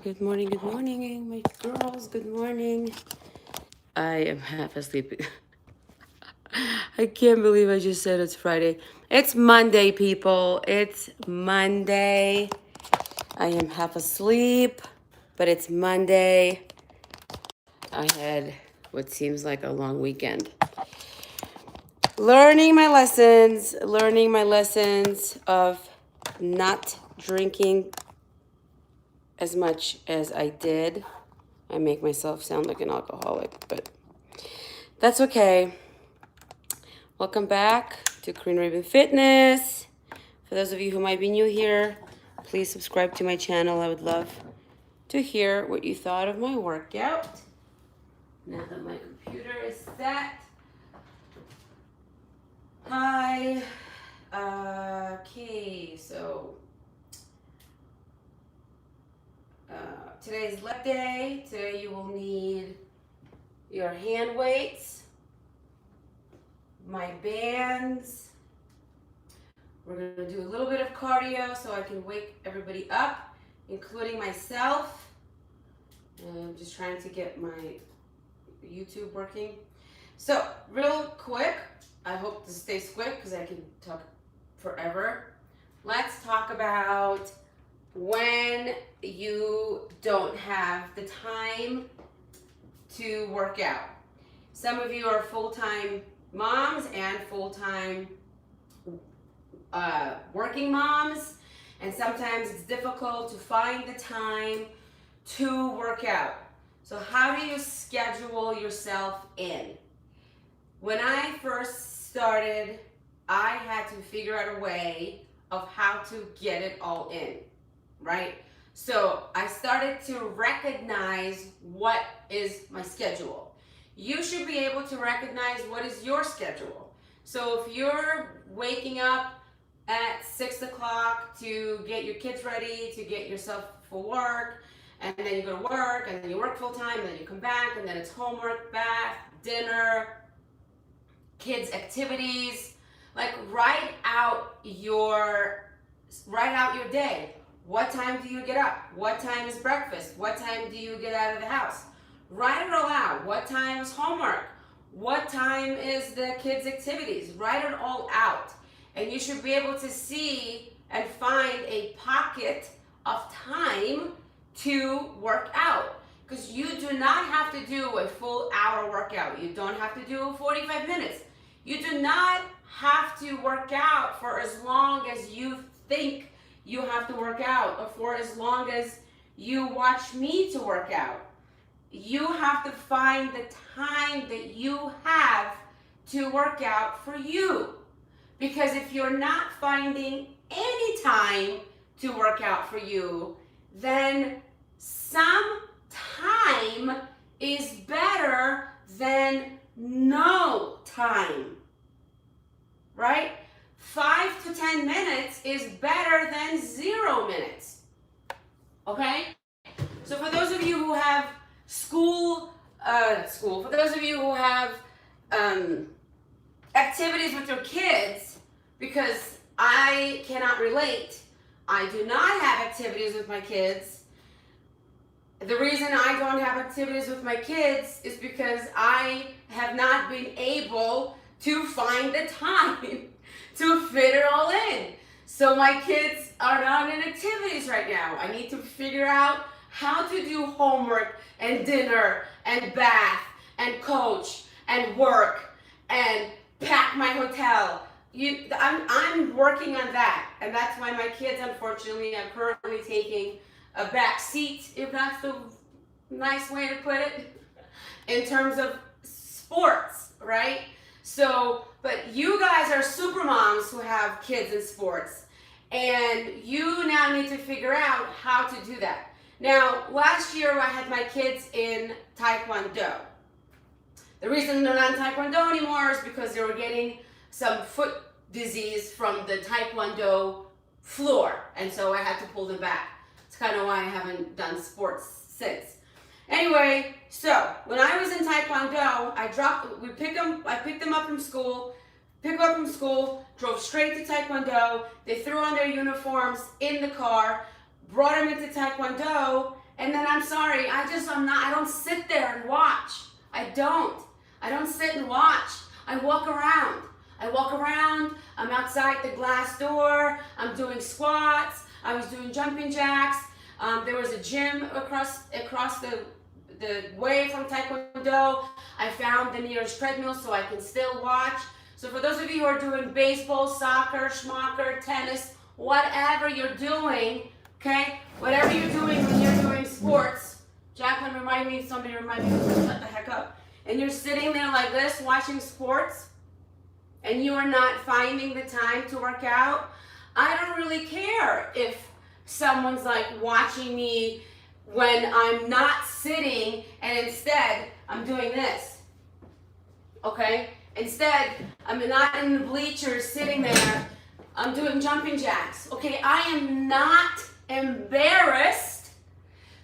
Good morning, my girls. Good morning. I am half asleep. I can't believe I just said it's Friday. It's Monday, people. It's Monday. I am half asleep, but it's Monday. I had what seems like a long weekend. Learning my lessons of not drinking as much as I did. I make myself sound like an alcoholic, but that's okay. Welcome back to Korean Raven Fitness. For those of you who might be new here, please subscribe to my channel. I would love to hear what you thought of my workout. Now that my computer is set. Hi. Okay, so today is leg day. Today you will need your hand weights, my bands. We're gonna do a little bit of cardio so I can wake everybody up, including myself. I'm just trying to get my YouTube working. So real quick, I hope this stays quick because I can talk forever. Let's talk about when you don't have the time to work out. Some of you are full-time moms and full-time working moms, and sometimes it's difficult to find the time to work out. So how do you schedule yourself in? When I first started, I had to figure out a way of how to get it all in, right? So I started to recognize what is my schedule. You should be able to recognize what is your schedule. So if you're waking up at 6 o'clock to get your kids ready, to get yourself for work, and then you go to work, and then you work full time, and then you come back, and then it's homework, bath, dinner, kids' activities. Like write out your day. What time do you get up? What time is breakfast? What time do you get out of the house? Write it all out. What time is homework? What time is the kids' activities? Write it all out. And you should be able to see and find a pocket of time to work out. Because you do not have to do a full hour workout. You don't have to do 45 minutes. You do not have to work out for as long as you think you have to work out, or for as long as you watch me to work out. You have to find the time that you have to work out for you. Because if you're not finding any time to work out for you, then some time is better than no time, right? 5 to 10 minutes is better than 0 minutes, okay? So for those of you who have for those of you who have activities with your kids, because I cannot relate, I do not have activities with my kids. The reason I don't have activities with my kids is because I have not been able to find the time to fit it all in. So my kids are not in activities right now. I need to figure out how to do homework and dinner and bath and coach and work and pack my hotel. I'm working on that, and that's why my kids, unfortunately, are currently taking a back seat, if that's the nice way to put it, in terms of sports, right? So, but you guys are super moms who have kids in sports, and you now need to figure out how to do that. Now, last year I had my kids in Taekwondo. The reason they're not in Taekwondo anymore is because they were getting some foot disease from the Taekwondo floor, and so I had to pull them back. It's kind of why I haven't done sports since. Anyway, so when I was in Taekwondo, I picked them up from school, drove straight to Taekwondo. They threw on their uniforms in the car, brought them into Taekwondo, and I'm sorry, I don't sit there and watch. I don't sit and watch. I walk around. I'm outside the glass door. I'm doing squats. I was doing jumping jacks. There was a gym across the way from Taekwondo. I found the nearest treadmill so I can still watch. So for those of you who are doing baseball, soccer, schmocker, tennis, whatever you're doing, okay? Whatever you're doing when you're doing sports, Jacqueline, somebody remind me to shut the heck up. And you're sitting there like this watching sports and you are not finding the time to work out, I don't really care if someone's like watching me when I'm not sitting and instead I'm doing this, okay? Instead, I'm not in the bleachers sitting there, I'm doing jumping jacks, okay? I am not embarrassed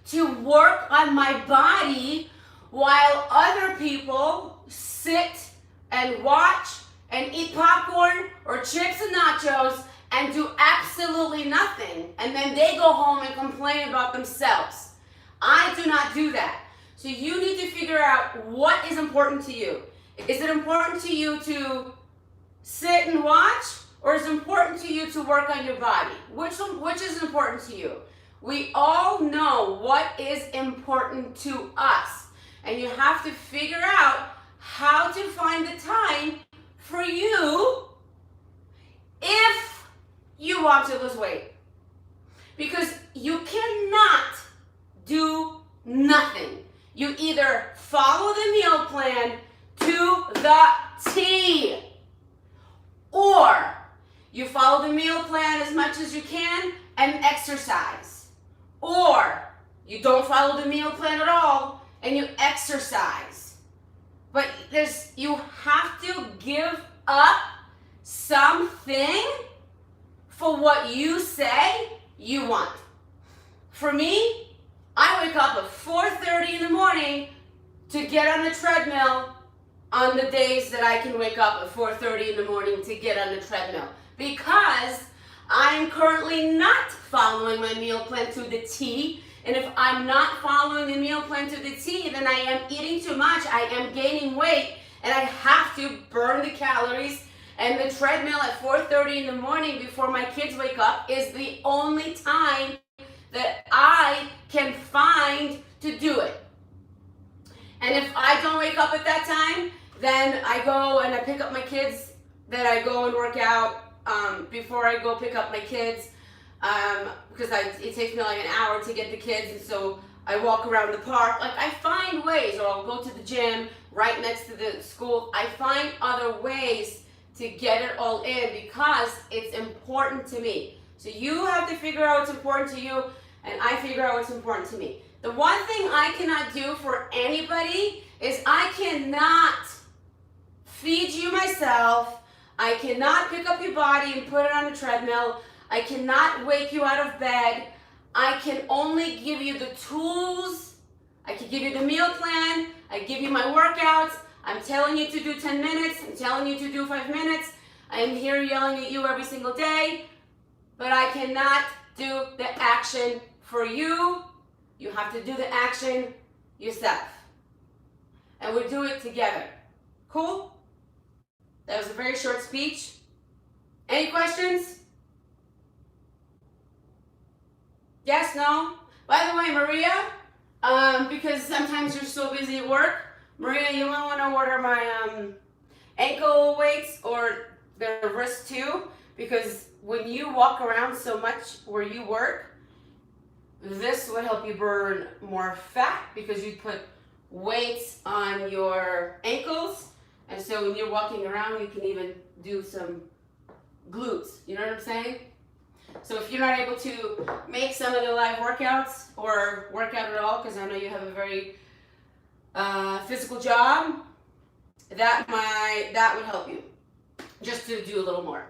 to work on my body while other people sit and watch and eat popcorn or chips and nachos and do absolutely nothing. And then they go home and complain about themselves. I do not do that. So you need to figure out what is important to you. Is it important to you to sit and watch, or is it important to you to work on your body? Which is important to you? We all know what is important to us, and you have to figure out how to find the time for you if you want to lose weight. Because you cannot do nothing. You either follow the meal plan to the T, or you follow the meal plan as much as you can and exercise, or you don't follow the meal plan at all and you exercise. But you have to give up something for what you say you want. For me, I wake up at 4:30 in the morning to get on the treadmill on the days that I can wake up at 4:30 in the morning to get on the treadmill, because I'm currently not following my meal plan to the T. And if I'm not following the meal plan to the T, then I am eating too much, I am gaining weight, and I have to burn the calories. And the treadmill at 4:30 in the morning before my kids wake up is the only time that I can find to do it. And if I don't wake up at that time, then I go and I pick up my kids, then I go and work out before I go pick up my kids, because it takes me like an hour to get the kids, and so I walk around the park. Like, I find ways, or I'll go to the gym right next to the school. I find other ways to get it all in because it's important to me. So you have to figure out what's important to you, and I figure out what's important to me. The one thing I cannot do for anybody is I cannot feed you myself. I cannot pick up your body and put it on a treadmill. I cannot wake you out of bed. I can only give you the tools. I can give you the meal plan. I give you my workouts. I'm telling you to do 10 minutes. I'm telling you to do 5 minutes. I'm here yelling at you every single day. But I cannot do the action for you. You have to do the action yourself. And we do it together. Cool? That was a very short speech. Any questions? Yes, no? By the way, Maria, because sometimes you're so busy at work, Maria, you might want to order my ankle weights or the wrist too, because when you walk around so much where you work, this will help you burn more fat because you put weights on your ankles. And so when you're walking around, you can even do some glutes. You know what I'm saying? So if you're not able to make some of the live workouts or work out at all, because I know you have a very physical job, that would help you just to do a little more.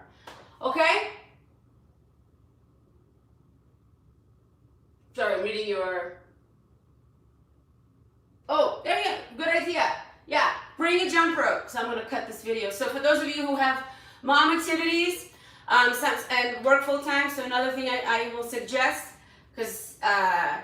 Okay? Sorry, I'm reading your... Oh, there you go. Good idea. Yeah, bring a jump rope. So I'm going to cut this video. So for those of you who have mom activities and work full time, so another thing I will suggest, Because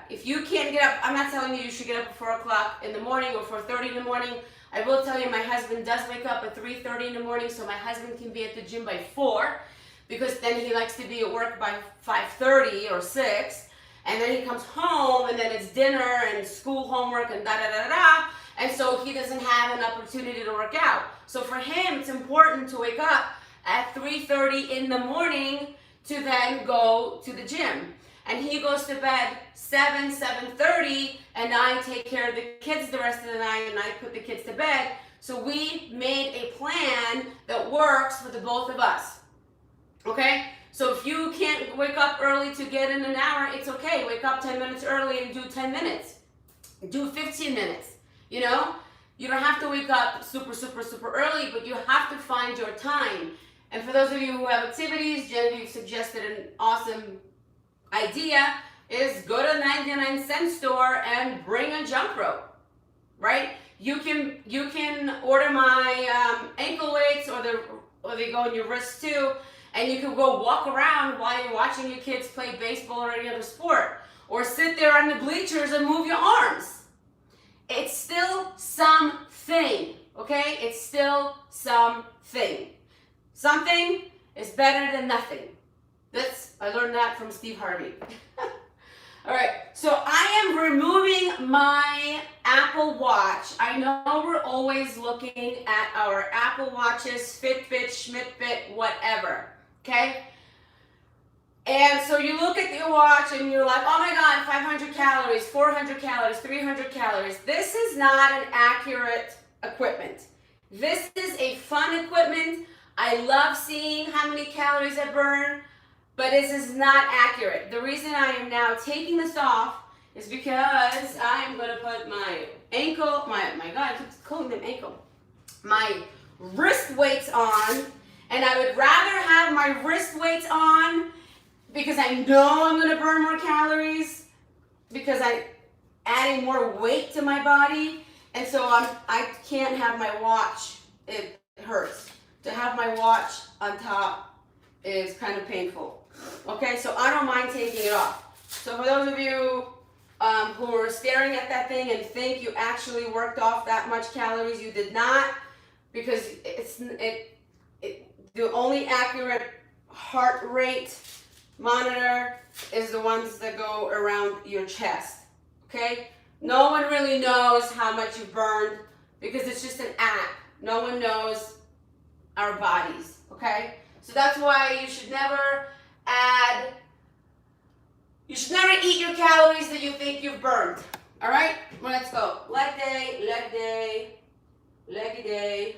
if you can't get up, I'm not telling you should get up at 4 o'clock in the morning or 4:30 in the morning. I will tell you my husband does wake up at 3:30 in the morning, so my husband can be at the gym by 4, because then he likes to be at work by 5:30 or 6, and then he comes home and then it's dinner and school homework and da-da-da-da, and so he doesn't have an opportunity to work out. So for him, it's important to wake up at 3:30 in the morning to then go to the gym. And he goes to bed 7:30, and I take care of the kids the rest of the night, and I put the kids to bed. So we made a plan that works for the both of us. Okay? So if you can't wake up early to get in an hour, it's okay. Wake up 10 minutes early and do 10 minutes. Do 15 minutes. You know? You don't have to wake up super early, but you have to find your time. And for those of you who have activities, Genevieve suggested an awesome idea is go to the 99-cent store and bring a jump rope, right? You can order my ankle weights, or they go in your wrists too, and you can go walk around while you're watching your kids play baseball or any other sport, or sit there on the bleachers and move your arms. It's still something, okay? It's still something. Something is better than nothing. I learned that from Steve Harvey. All right, so I am removing my Apple Watch. I know we're always looking at our Apple Watches, Fitbit, Schmidtbit, whatever, okay? And so you look at your watch and you're like, oh my God, 500 calories, 400 calories, 300 calories. This is not an accurate equipment. This is a fun equipment. I love seeing how many calories I burn, but this is not accurate. The reason I am now taking this off is because I am going to put my ankle, my God, I keep calling them ankle, my wrist weights on, and I would rather have my wrist weights on because I know I'm going to burn more calories, because I'm adding more weight to my body, and so I can't have my watch. It hurts. To have my watch on top is kind of painful. Okay, so I don't mind taking it off. So for those of you who are staring at that thing and think you actually worked off that much calories, you did not, because the only accurate heart rate monitor is the ones that go around your chest. Okay, no one really knows how much you burned because it's just an app. No one knows our bodies. Okay, so that's why you should never eat your calories that you think you've burned. All right, well, let's go. Leg day, leg day, leggy day.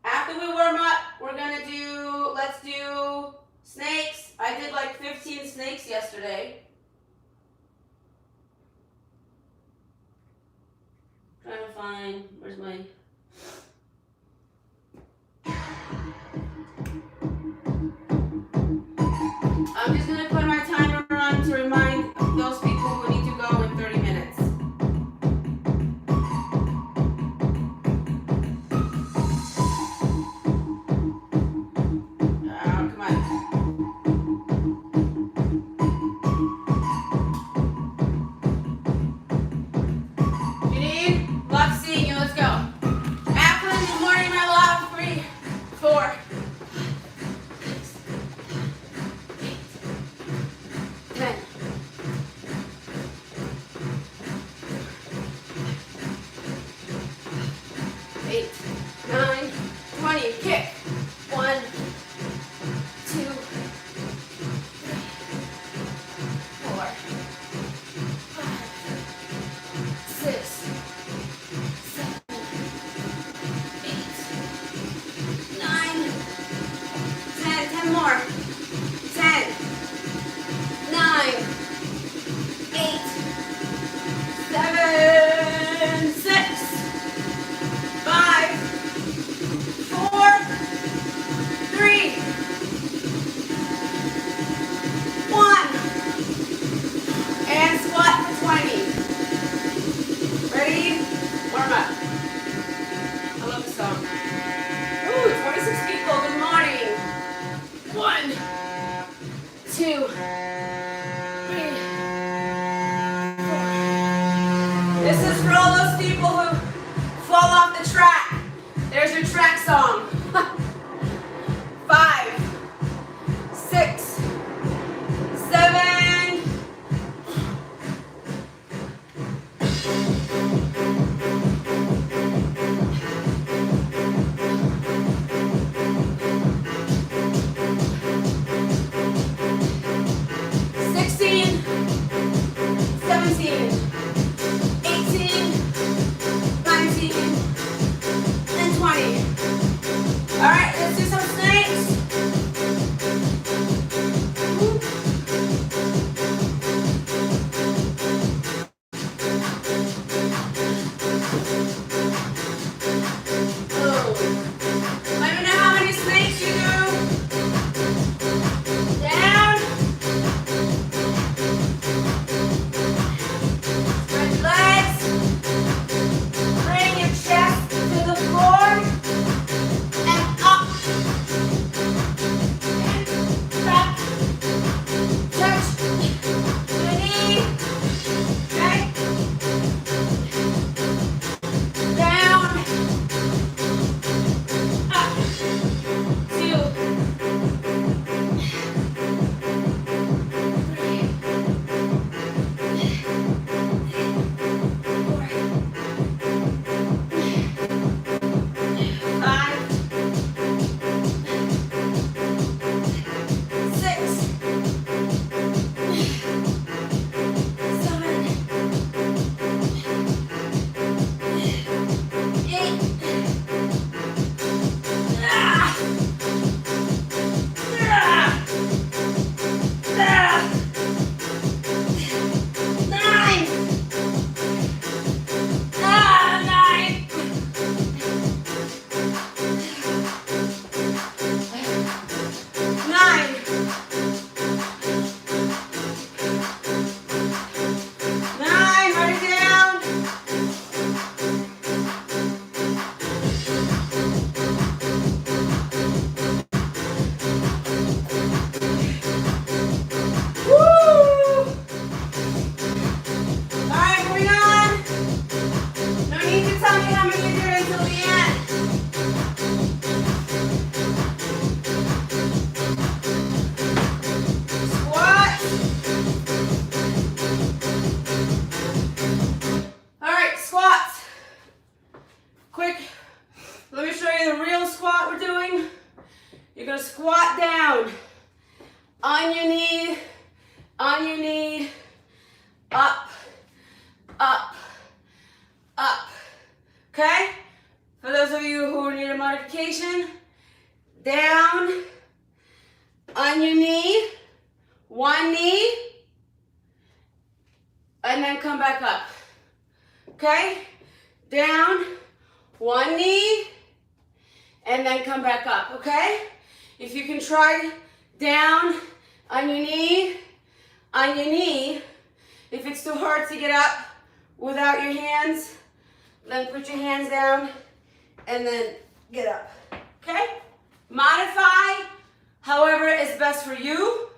After we warm up, let's do snakes. I did like 15 snakes yesterday. Trying to find, where's my... I'm just going to put my timer on to remind those people who need to go in 30 minutes. Come on. Janine, love seeing you. Let's go. This is for all those people who fall off the track. There's your track song. 5, 6, 7. Try down on your knee. If it's too hard to get up without your hands, then put your hands down and then get up, okay? Modify however is best for you,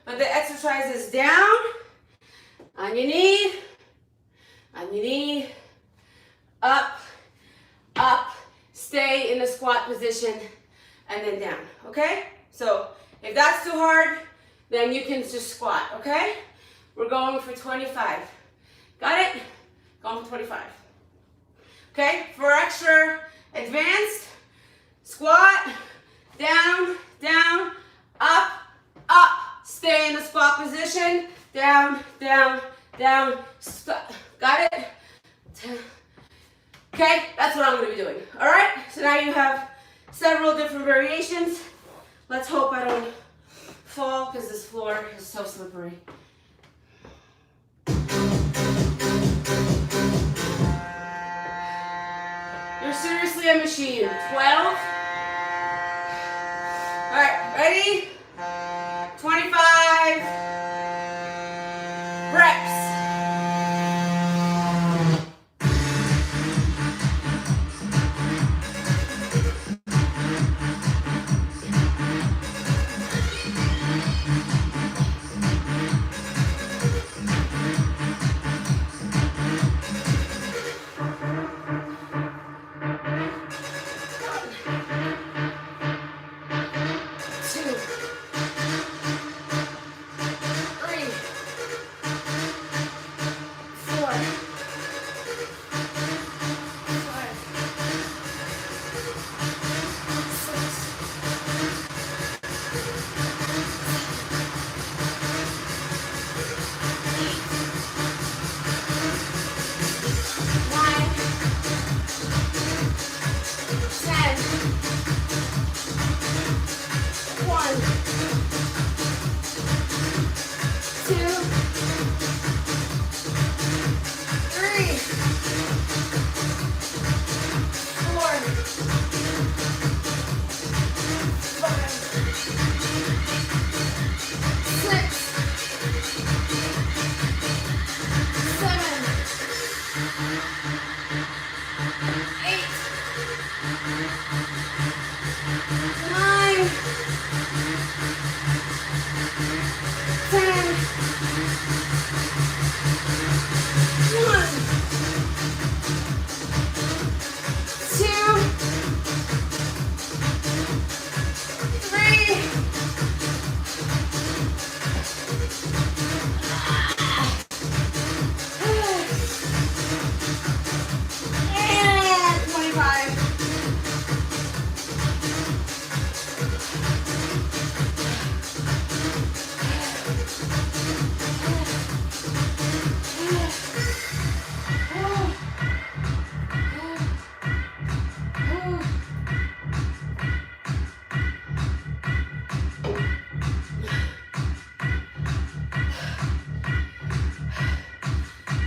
but the exercise is down, on your knee, up, stay in the squat position, and then down, okay? So if that's too hard, then you can just squat, okay? We're going for 25. Got it? Going for 25. Okay, for extra advanced, squat, down, up, stay in the squat position, down, got it? Okay, that's what I'm gonna be doing, all right? So now you have several different variations. Let's hope I don't fall because this floor is so slippery. You're seriously a machine. 12. All right, ready? 25 reps.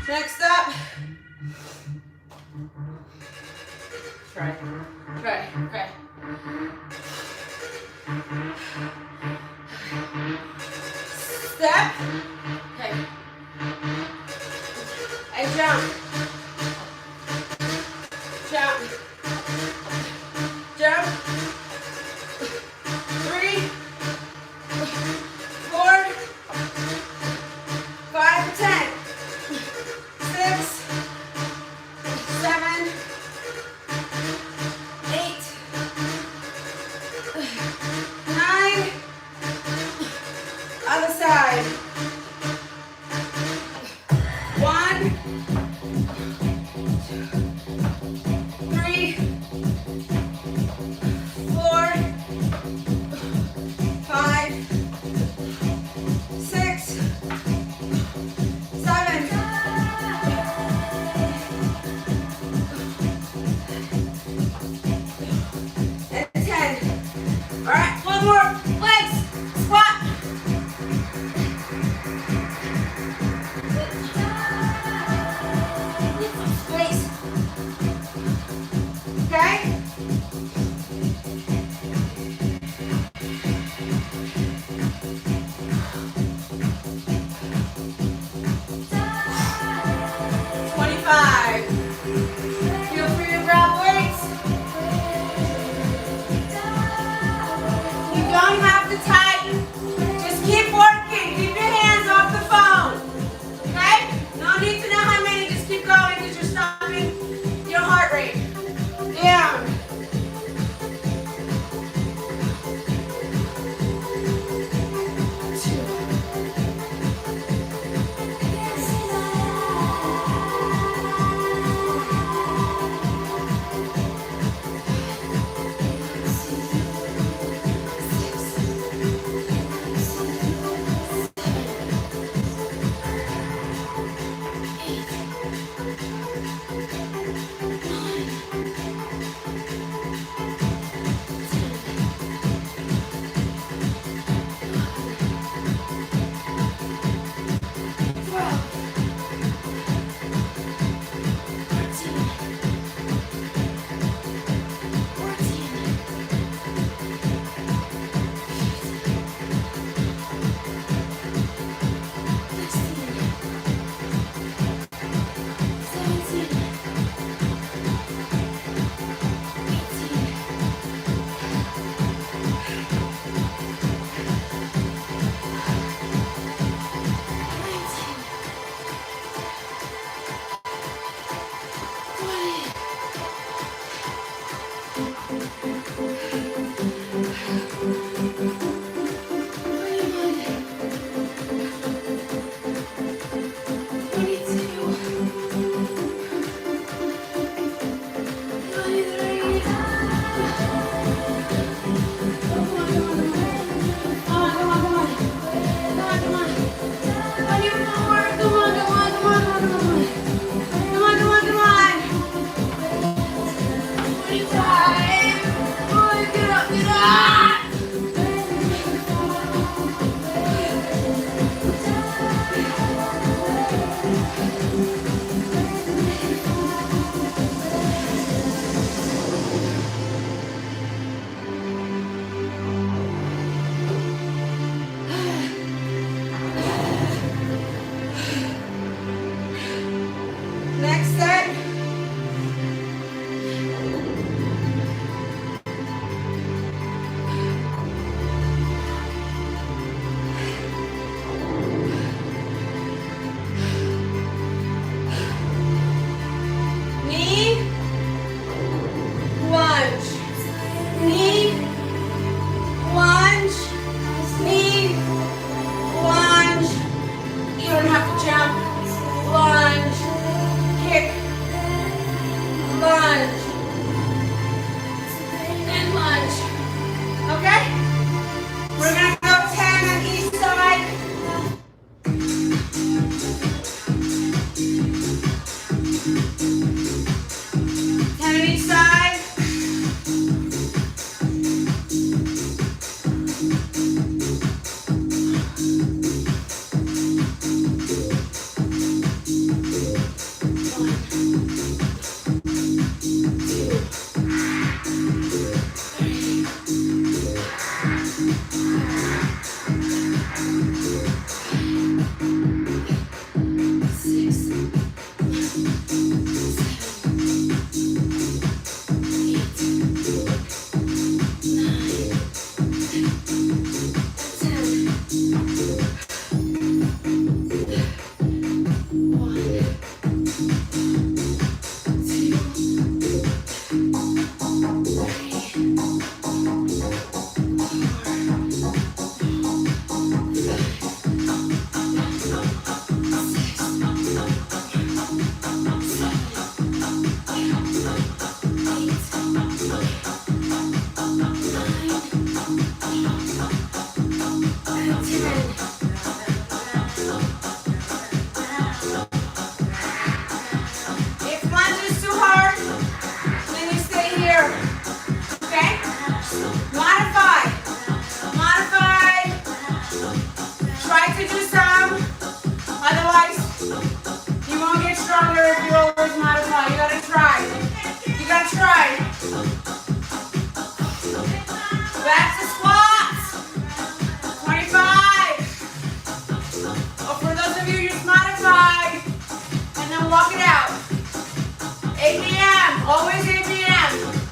Next up, try, okay. Step, okay, and jump, jump, jump, 3, 4, 5 to 10. 6, 7, 8, 9, other side. 1, Walk it out. 8 p.m. Always 8 p.m.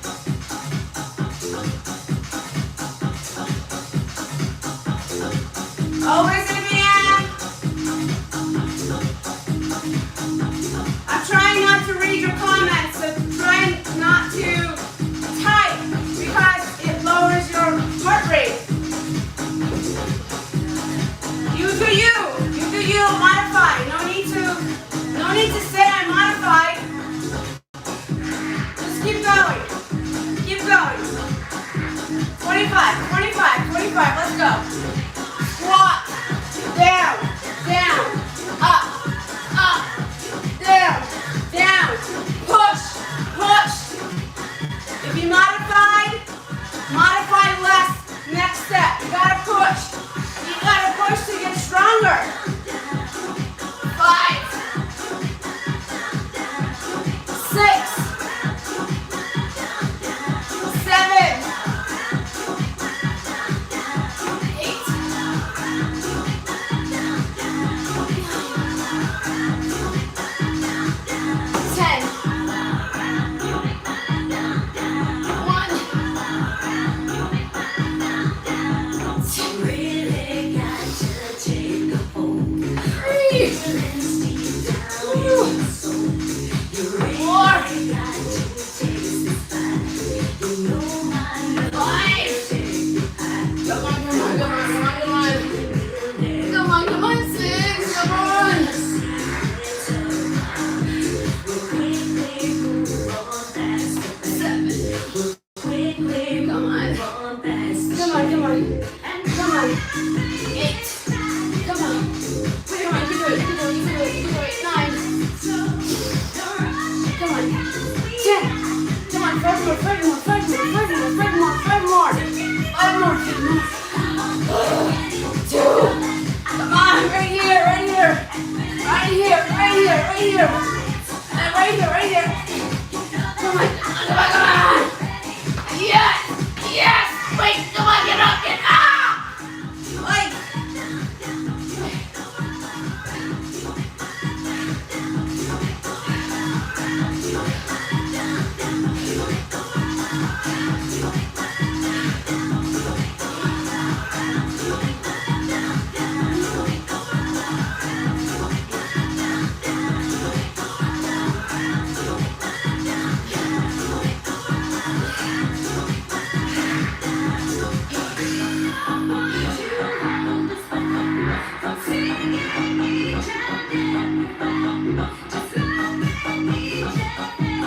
Always 8 p.m. I'm trying not to read your comments, so try not to type because it lowers your heart rate. You do you. You do you. Modify. No need to say I modified. Just keep going. Keep going. 25, 25, 25. Let's go. Squat. Down, down, up, up, down, down. Push, push. If you modify less. Next step. You gotta push. You gotta push to get stronger. 5, 6, 7, 8, 10, 1,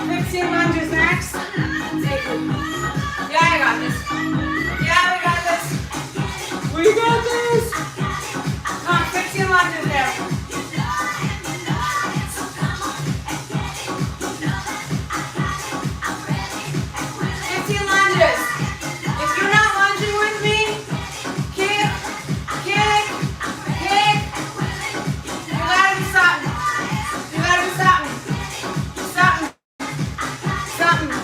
15 lunges next. Take it. Yeah, I got this. Yeah, we got this. We got this. Come on, 15 lunges there. 15 lunges. If you're not lunging with me, kick, kick, kick. You gotta do something. You gotta do something. Something. Something.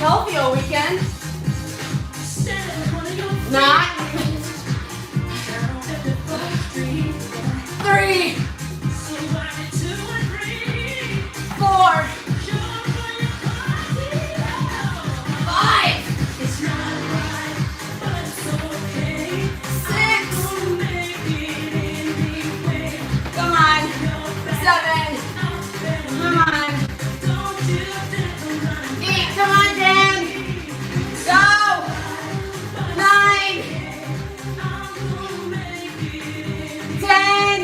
Healthy all weekend. Not. 3, 4, 5, 6. Come on. 7. Come on. 8. Come on, Dan. Go. 9. 10.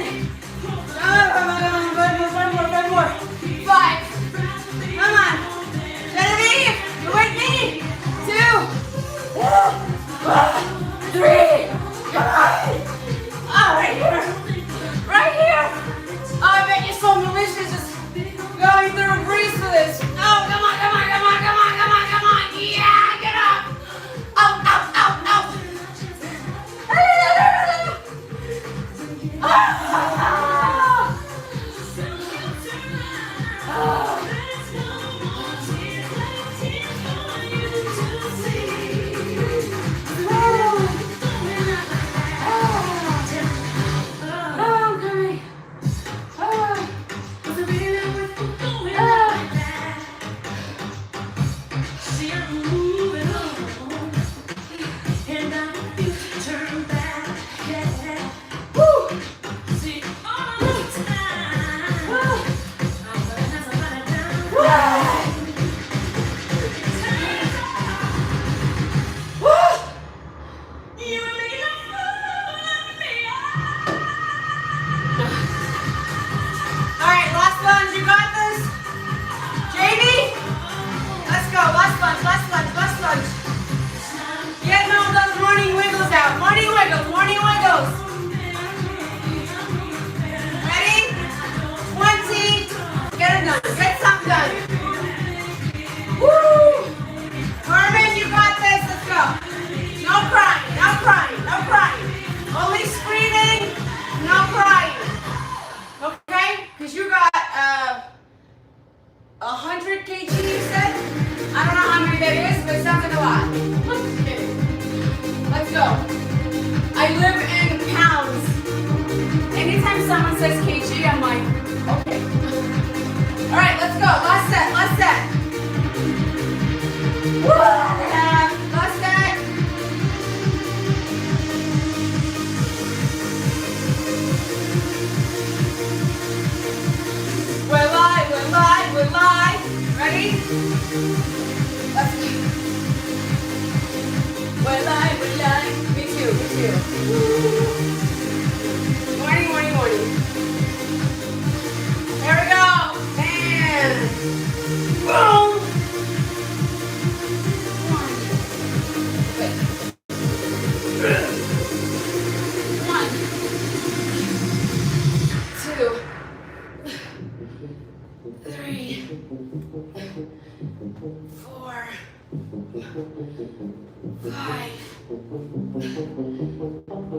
ready? Let's go. Well, me too, me too. Morning, morning, morning. There we go. And boom. One, two, three, 4, 5,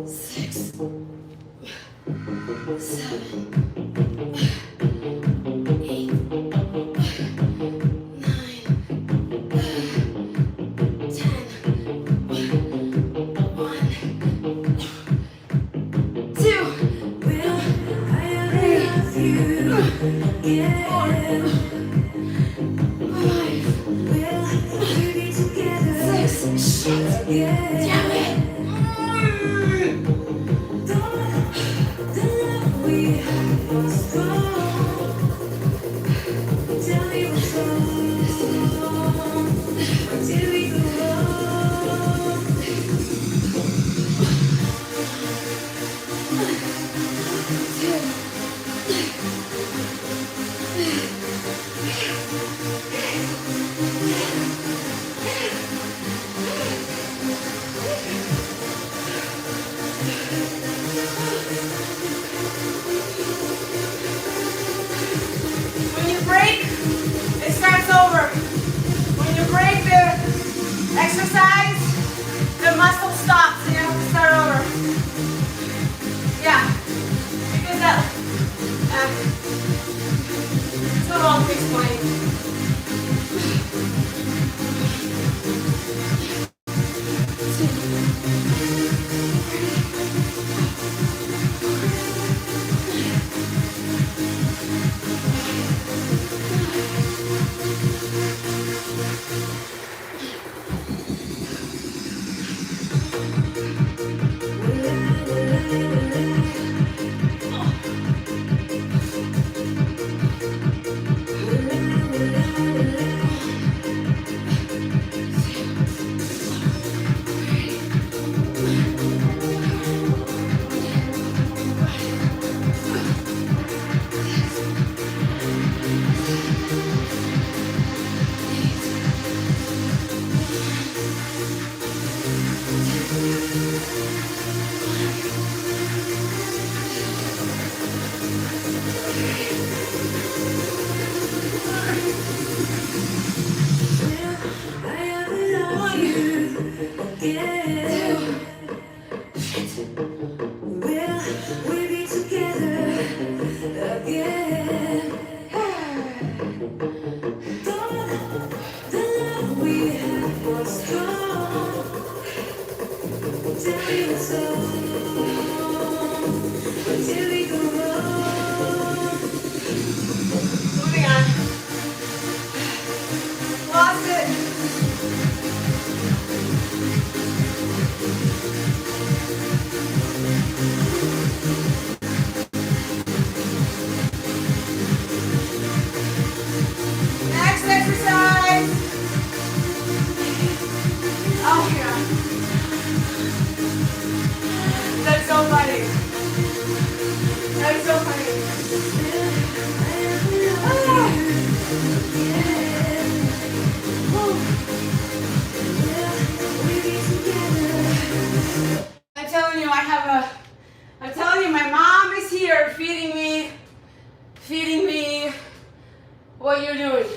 6, 7, 8, 9, 10. 1, 2, 3, 4, 5, 6. Shit. Damn it. When you break, it starts over. When you break the exercise, the muscle stops and you have to start over. Yeah, because that, it's so long to explain. Moving on. Lost it. Next exercise. Oh yeah. That's so funny. That's so funny. I'm telling you, my mom is here feeding me what you're doing.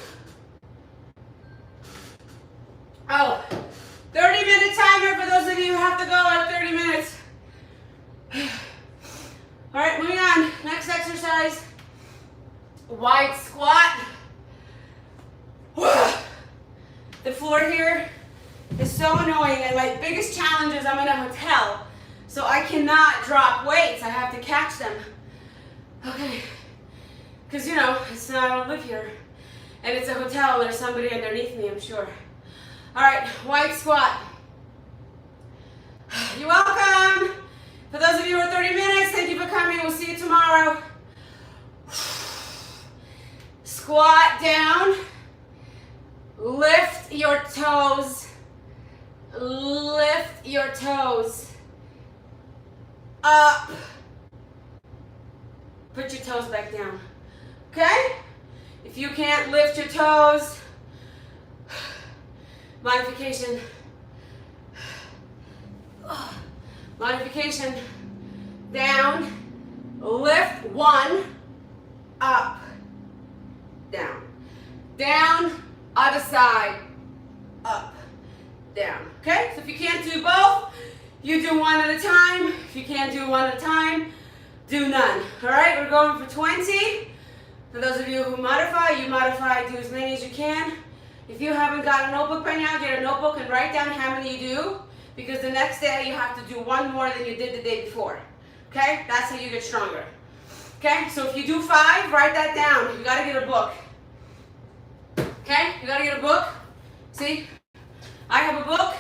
Oh, 30-minute timer for those of you who have to go at 30 minutes. All right, moving on. Next exercise, wide squat. The floor here is so annoying, and my biggest challenge is I'm in a hotel, so I cannot drop weights. I have to catch them. Okay, because you know, I don't live here, and it's a hotel, and there's somebody underneath me, I'm sure. All right, wide squat. You're welcome. For those of you who are 30 minutes, thank you for coming. We'll see you tomorrow. Squat down, Lift your toes. Lift your toes. Up. Put your toes back down. Okay? If you can't lift your toes, modification. Modification. Down. Lift. 1. Up. Down. Down. Other side. Up. Down. Okay? So if you can't do both, you do one at a time. If you can't do one at a time, do none. All right? We're going for 20. For those of you who modify, you modify, do as many as you can. If you haven't got a notebook by now, get a notebook and write down how many you do, because the next day you have to do one more than you did the day before. Okay? That's how you get stronger. Okay? So if you do 5, write that down. You gotta get a book. Okay? You gotta get a book. See? I have a book.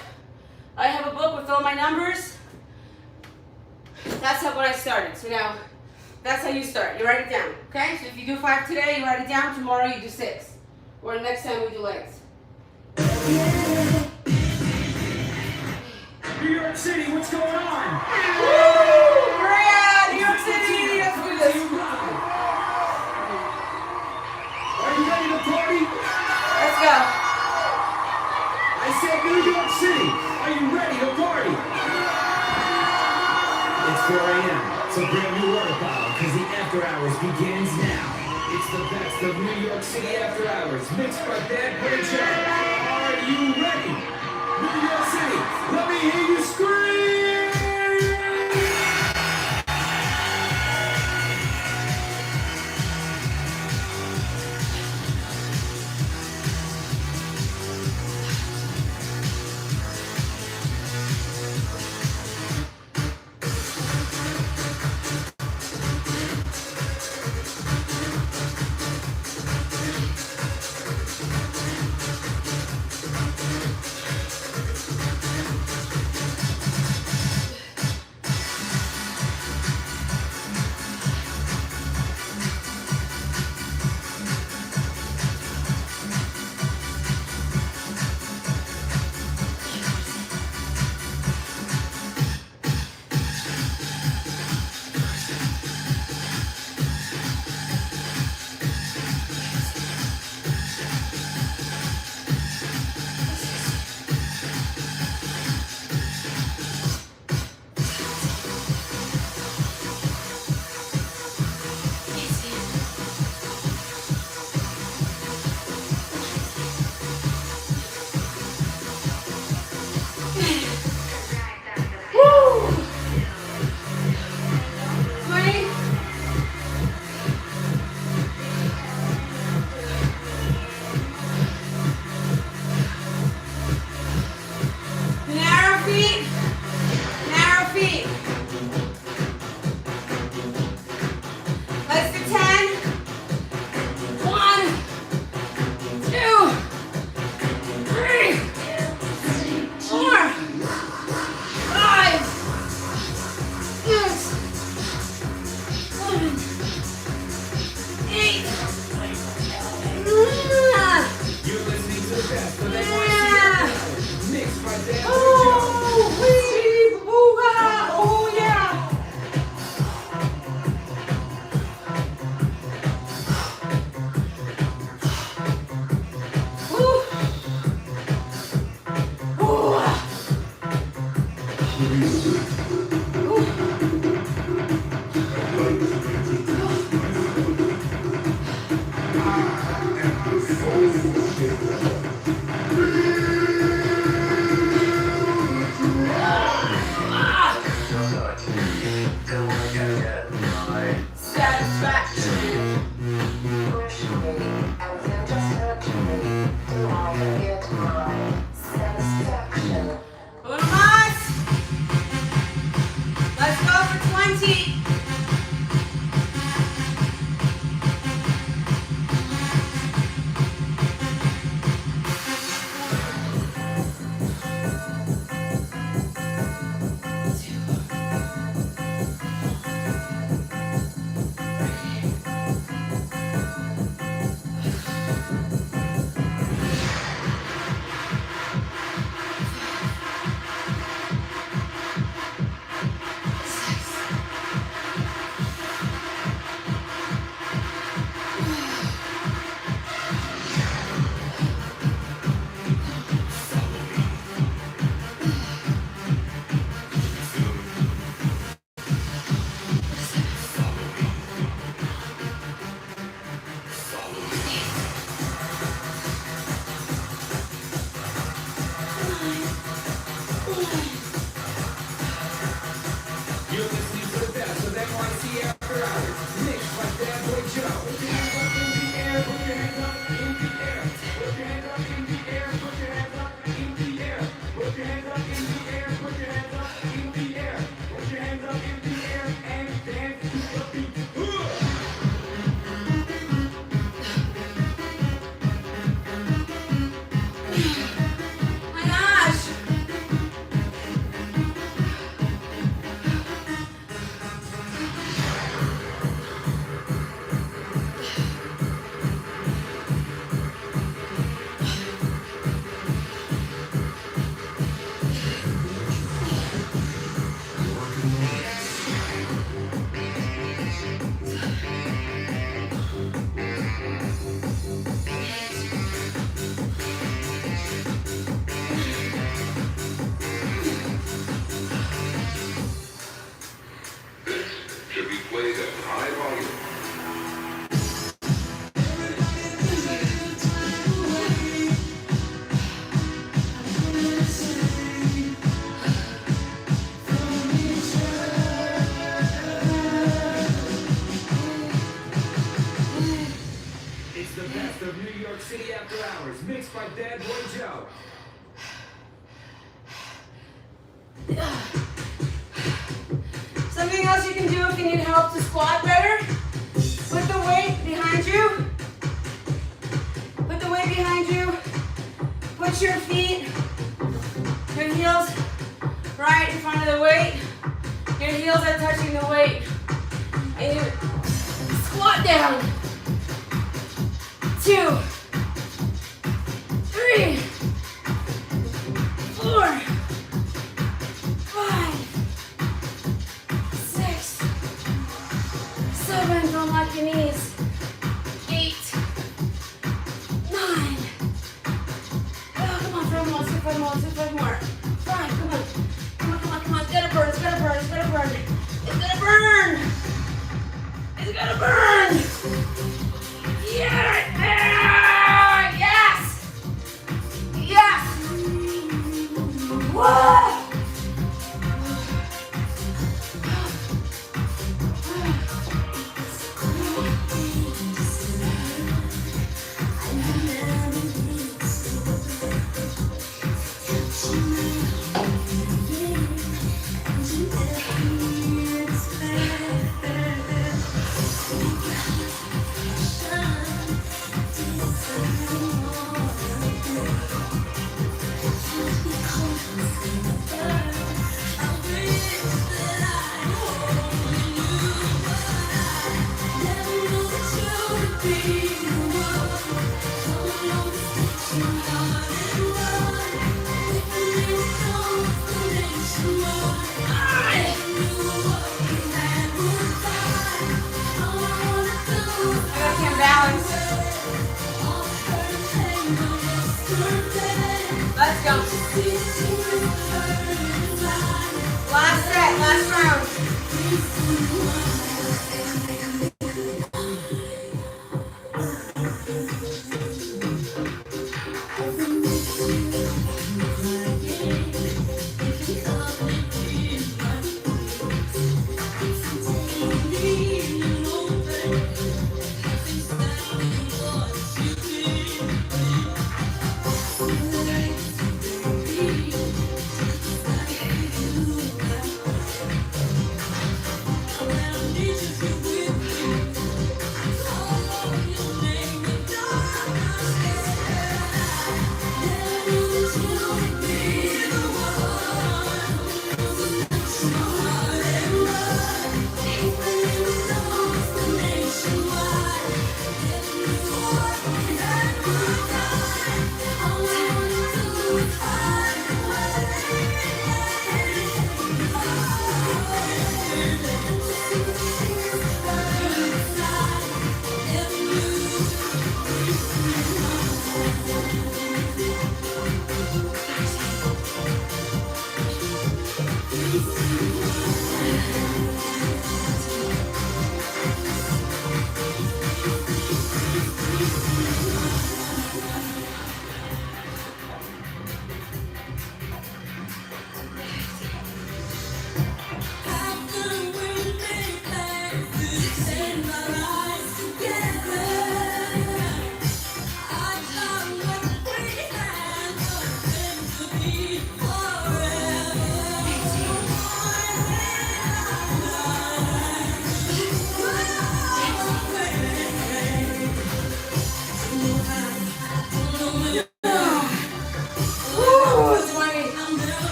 I have a book with all my numbers. That's how when I started. So now, that's how you start. You write it down. Okay? So if you do 5 today, you write it down. Tomorrow you do 6. Or next time we do legs. New York City, what's going on? Woo! Maria, New York City! Let's do this. Are you ready to party? Let's go. I said New York City, are you ready to party? It's 4 a.m., so grab your water bottle, because the after hours begins now. It's the best of New York City after hours, mixed by Bad Boy Joe. Are you ready? New York City, let me hear you scream! the best of New York City After Hours, mixed by Bad Boy Joe. Something else you can do if you need help to squat better. Put the weight behind you. Put the weight behind you. Put your feet, your heels right in front of the weight. Your heels are touching the weight. And you squat down. 2, 3, 4, 5, 6, 7, don't lock your knees. 8, 9. Oh, come on, 5 more, 5 more, 5 more. 5, come on. Come on. It's gotta burn, it's gotta burn, it's gotta burn. It's gonna burn! It's gonna burn! Yeah! Yes! Yes! Whoa! Let's go. Last set, last round.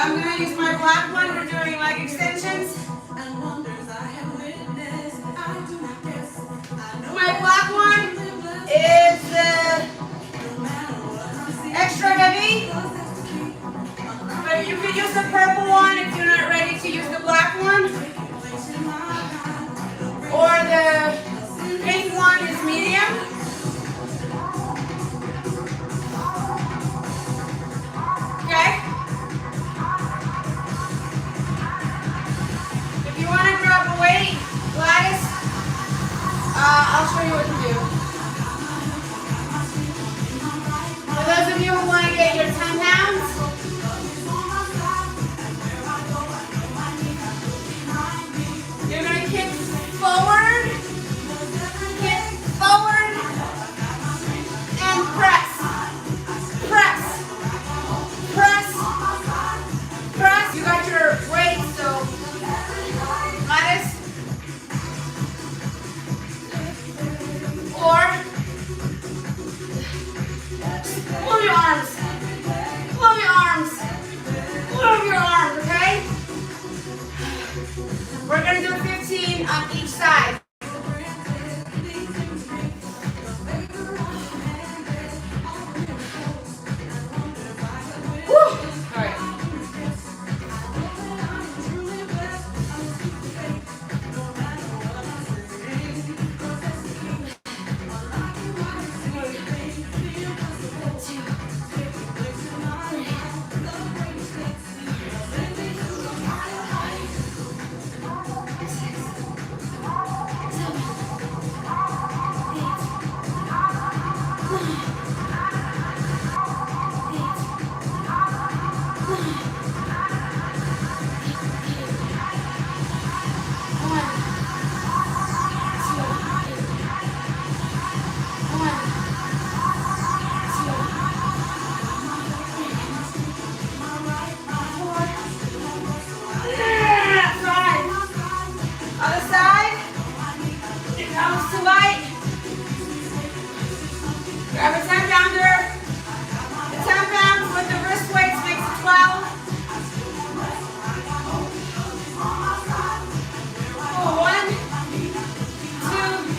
I'm going to use my black one. We're doing leg extensions. My black one is extra heavy, but you could use the purple one if you're not ready to use the black one, or the pink one is medium. Okay? If you want to grab a weight, Gladys, I'll show you what to do. For those of you who want to get your 10 pounds, you're going to kick forward, and press. Press. Press. Press. You got your weight, so Gladys. Or move your arms. Move your arms. Move your arms, okay? We're going to do 15 on each side. Woo! All right. Other side. If that was too light, grab a 10 pounder. The 10 pounds with the wrist weights makes it 12. Oh, 1, 2.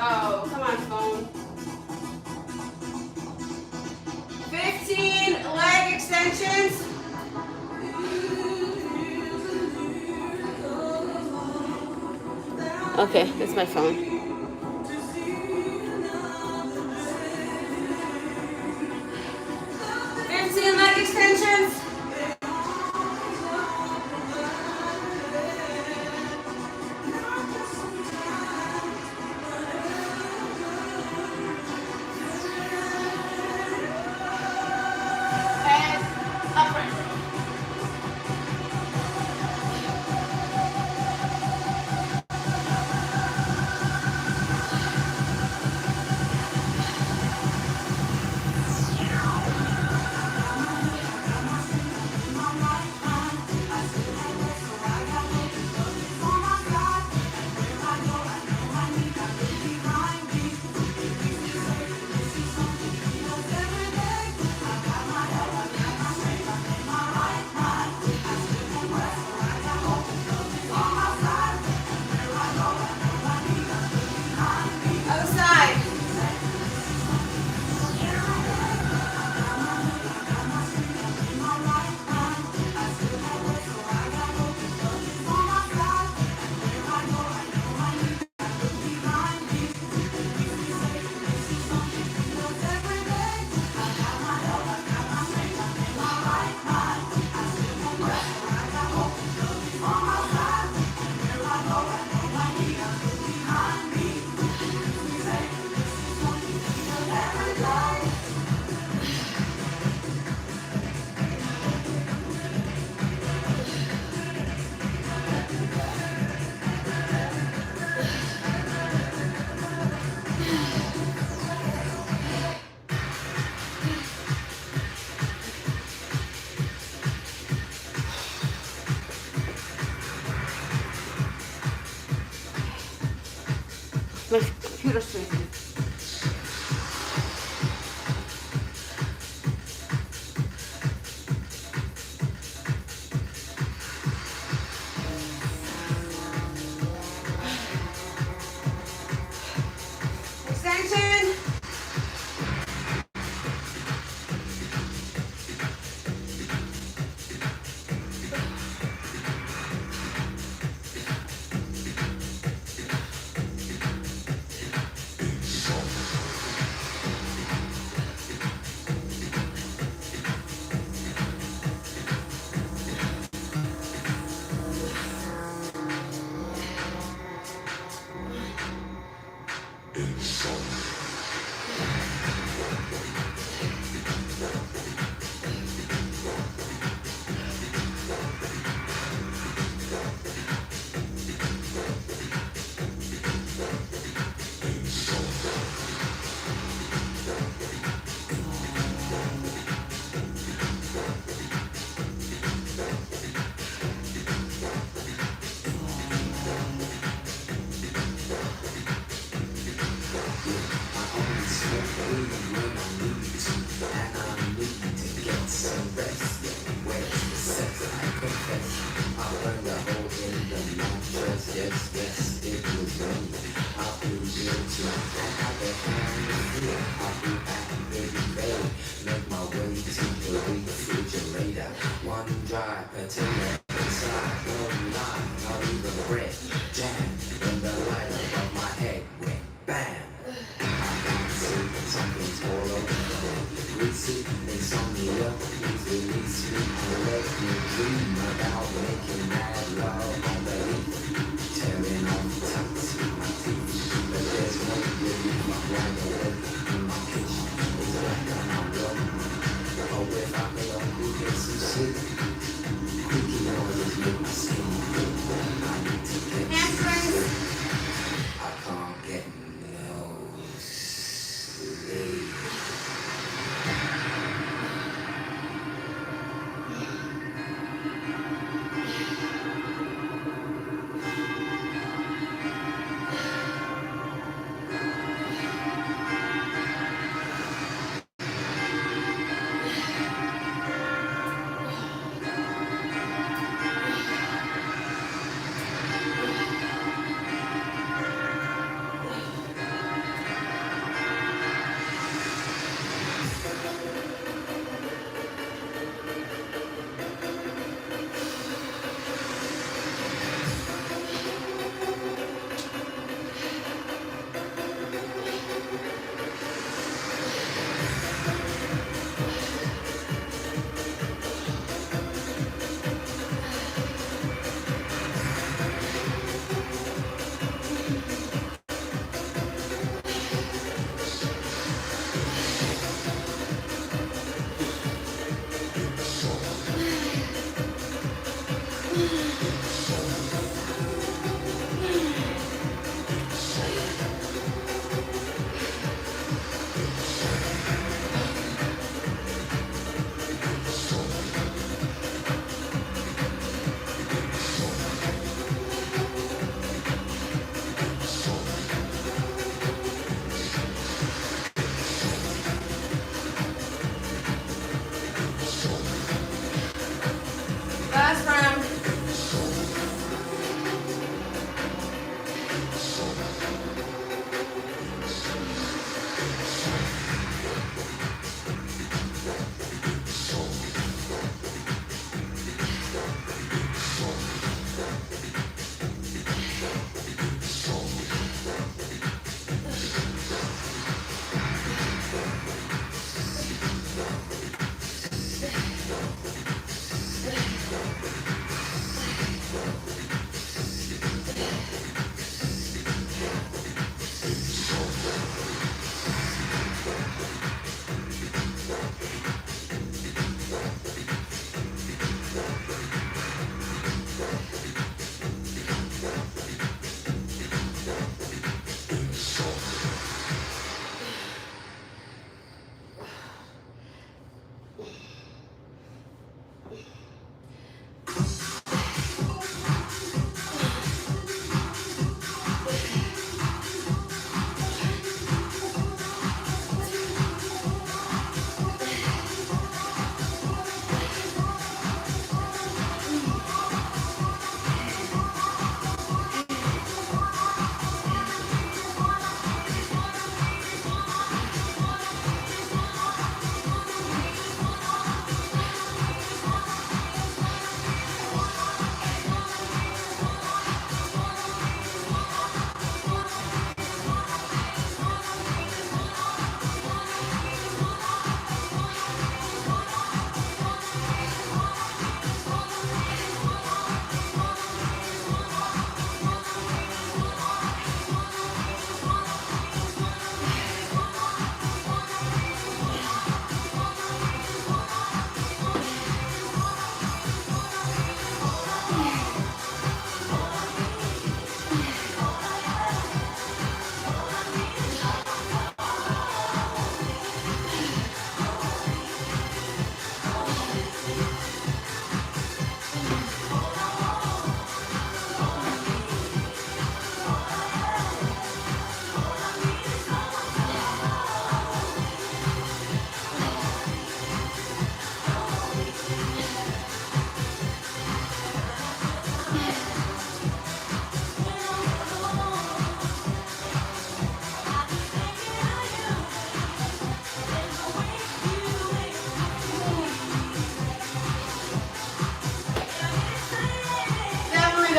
Oh, come on, phone. 15 leg extensions. Okay, that's my phone. 15 leg extensions. And upright row. computer screen. Extension.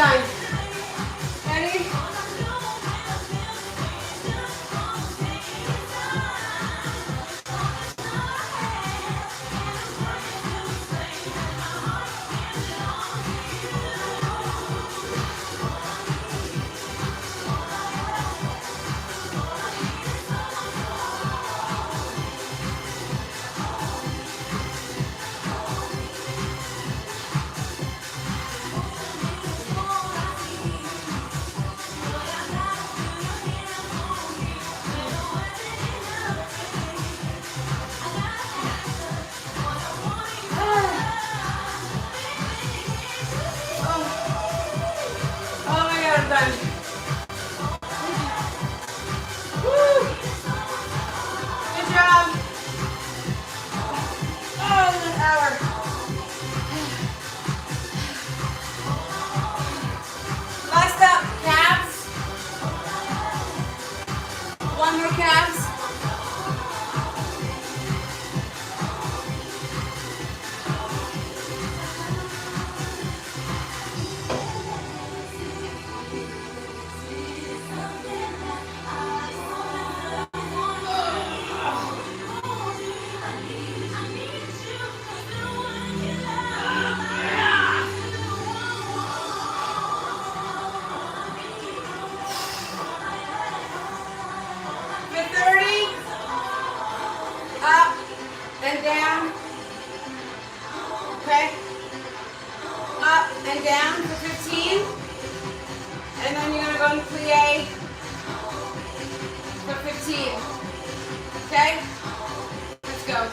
done. Ready? Oh my God, I'm done. Woo! Good job. Oh, an hour. Last up, calves. One more calves. For 30, up and down. Okay? Up and down for 15. And then you're gonna go into plie for 15. Okay? Let's go.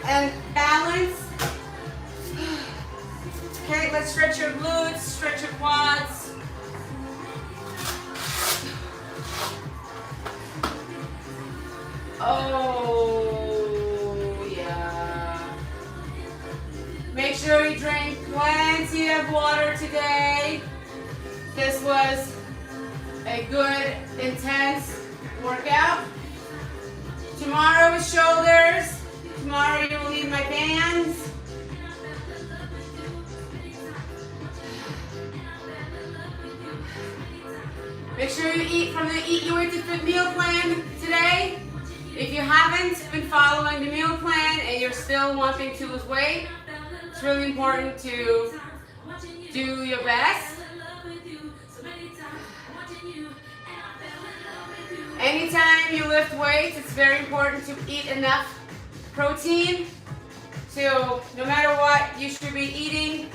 and balance. Okay, let's stretch your glutes, stretch your quads. Oh, yeah. Make sure you drink plenty of water today. This was a good, intense workout. Tomorrow is shoulders. Tomorrow you will need my bands. Make sure you eat from the Eat Your Way to Fit meal plan today. If you haven't been following the meal plan and you're still wanting to lose weight, it's really important to do your best. Anytime you lift weights, it's very important to eat enough protein. So no matter what, you should be eating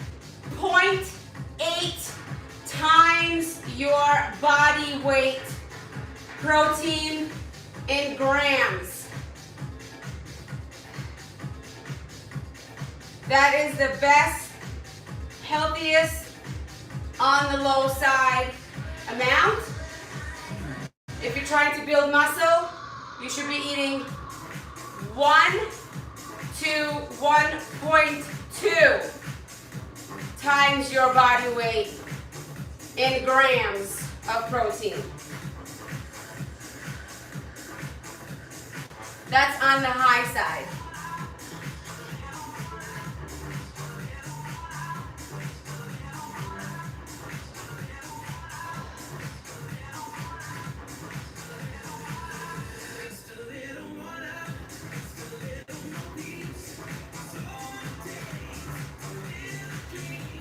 0.8 times your body weight protein in grams. That is the best, healthiest, on the low side amount. If you're trying to build muscle, you should be eating 1 to 1.2 times your body weight in grams of protein. That's on the high side.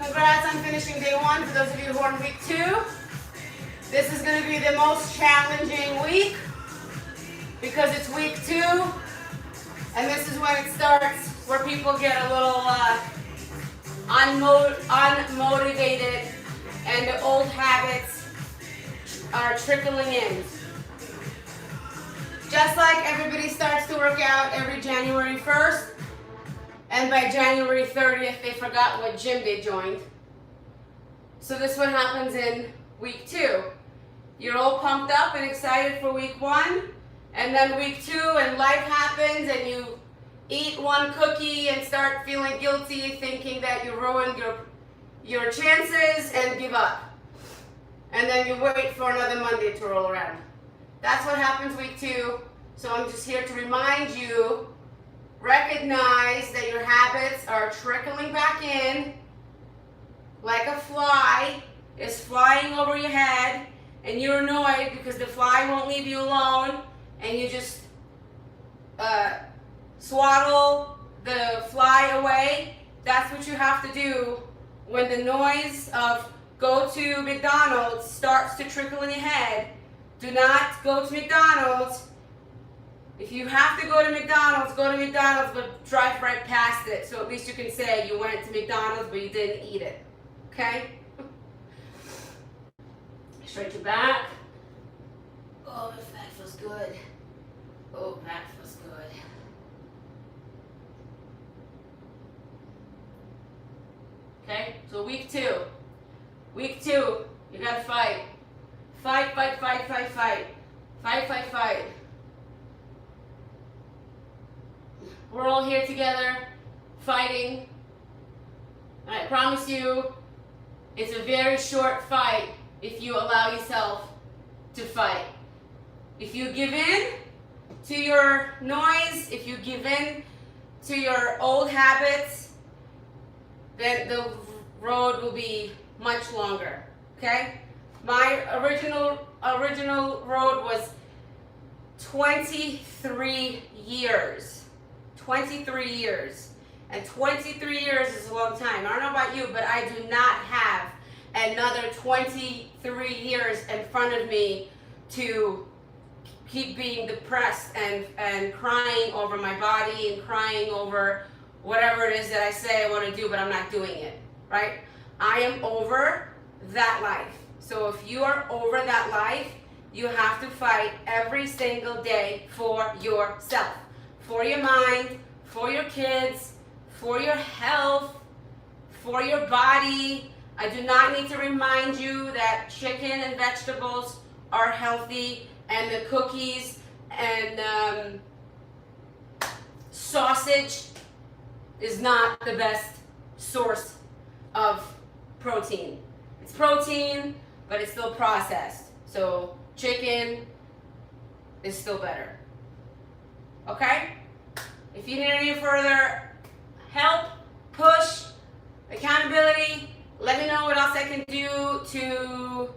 Congrats on finishing day 1 for those of you who are in week 2. This is going to be the most challenging week because it's week 2, and this is when it starts where people get a little unmotivated and the old habits are trickling in. Just like everybody starts to work out every January 1st, and by January 30th, they forgot what gym they joined. So this one happens in week 2. You're all pumped up and excited for week 1, and then week 2, and life happens, and you eat one cookie and start feeling guilty, thinking that you ruined your chances and give up. And then you wait for another Monday to roll around. That's what happens week 2. So I'm just here to remind you, recognize that your habits are trickling back in like a fly is flying over your head, and you're annoyed because the fly won't leave you alone, and you just swaddle the fly away. That's what you have to do when the noise of go to McDonald's starts to trickle in your head. Do not go to McDonald's. If you have to go to McDonald's, but drive right past it. So at least you can say you went to McDonald's, but you didn't eat it. Okay? Straight your back. Oh, that feels good. Oh, that feels good. Okay? So week 2. Week 2, you gotta fight. Fight, fight, fight, fight, fight. Fight, fight, fight. We're all here together, fighting. And I promise you, it's a very short fight if you allow yourself to fight. If you give in to your noise, if you give in to your old habits, then the road will be much longer, okay? My original road was 23 years. 23 years. And 23 years is a long time. I don't know about you, but I do not have another 23 years in front of me to keep being depressed and crying over my body and crying over whatever it is that I say I want to do, but I'm not doing it, right? I am over that life. So if you are over that life, you have to fight every single day for yourself, for your mind, for your kids, for your health, for your body. I do not need to remind you that chicken and vegetables are healthy, and the cookies and sausage is not the best source of protein. It's protein, but it's still processed. So chicken is still better. Okay? If you need any further help, push, accountability, let me know what else I can do to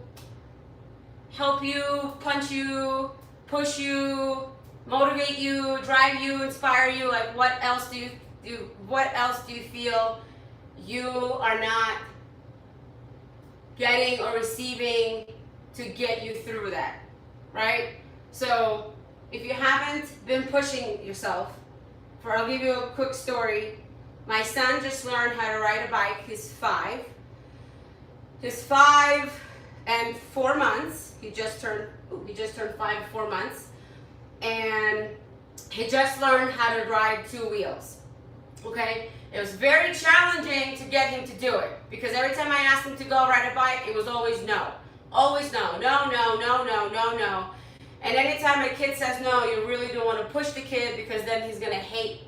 help you, punch you, push you, motivate you, drive you, inspire you. Like, what else do you feel you are not getting or receiving to get you through that, right? So if you haven't been pushing yourself, I'll give you a quick story. My son just learned how to ride a bike. He's 5. He's 5 and 4 months. He just turned 5 and 4 months, and he just learned how to ride 2 wheels. Okay, it was very challenging to get him to do it, because every time I asked him to go ride a bike, it was always no. Always no, no, no, no, no, no, no. And anytime a kid says no, you really don't want to push the kid, because then he's going to hate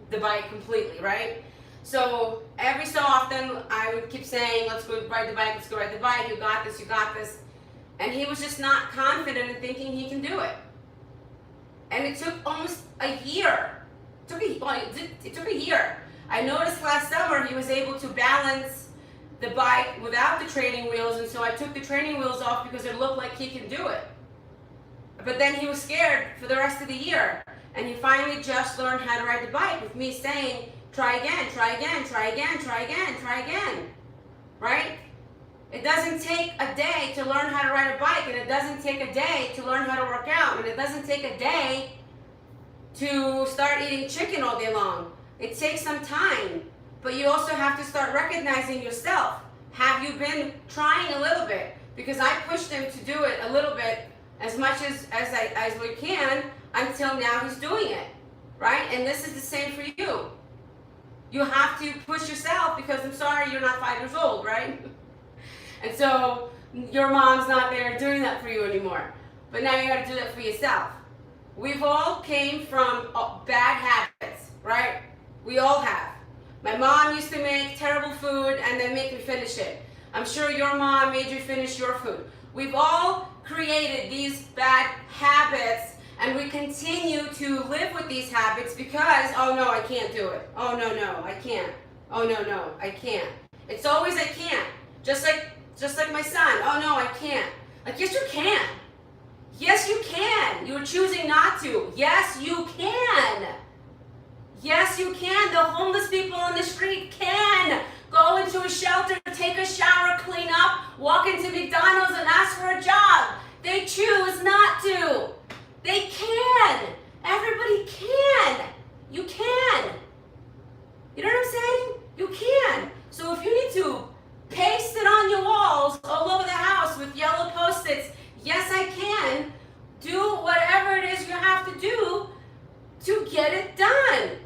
the bike completely, right? So every so often I would keep saying, let's go ride the bike, let's go ride the bike, you got this, you got this. And he was just not confident in thinking he can do it. And it took almost a year. It took a year. I noticed last summer he was able to balance the bike without the training wheels, and so I took the training wheels off because it looked like he can do it. But then he was scared for the rest of the year, and he finally just learned how to ride the bike with me saying, try again, try again, try again, try again, try again, right? It doesn't take a day to learn how to ride a bike, and it doesn't take a day to learn how to work out, and it doesn't take a day to start eating chicken all day long. It takes some time, but you also have to start recognizing yourself. Have you been trying a little bit? Because I pushed him to do it a little bit, as much as we can, until now he's doing it, right? And this is the same for you. You have to push yourself, because I'm sorry, you're not 5 years old, right? And so your mom's not there doing that for you anymore. But now you got to do that for yourself. We've all came from bad habits, right? We all have. My mom used to make terrible food and then make me finish it. I'm sure your mom made you finish your food. We've all created these bad habits, and we continue to live with these habits because, oh no, I can't do it. Oh no, I can't. Oh no, I can't. It's always I can't. Just like my son. Oh no, I can't. Like, yes, you can. Yes, you can. You're choosing not to. Yes, you can. Yes, you can. The homeless people on the street can go into a shelter, take a shower, clean up, walk into McDonald's and ask for a job. They choose not to. They can. Everybody can. You can. You know what I'm saying? You can. So if you need to paste it on your walls all over the house with yellow Post-its, yes, I can. Do whatever it is you have to do to get it done.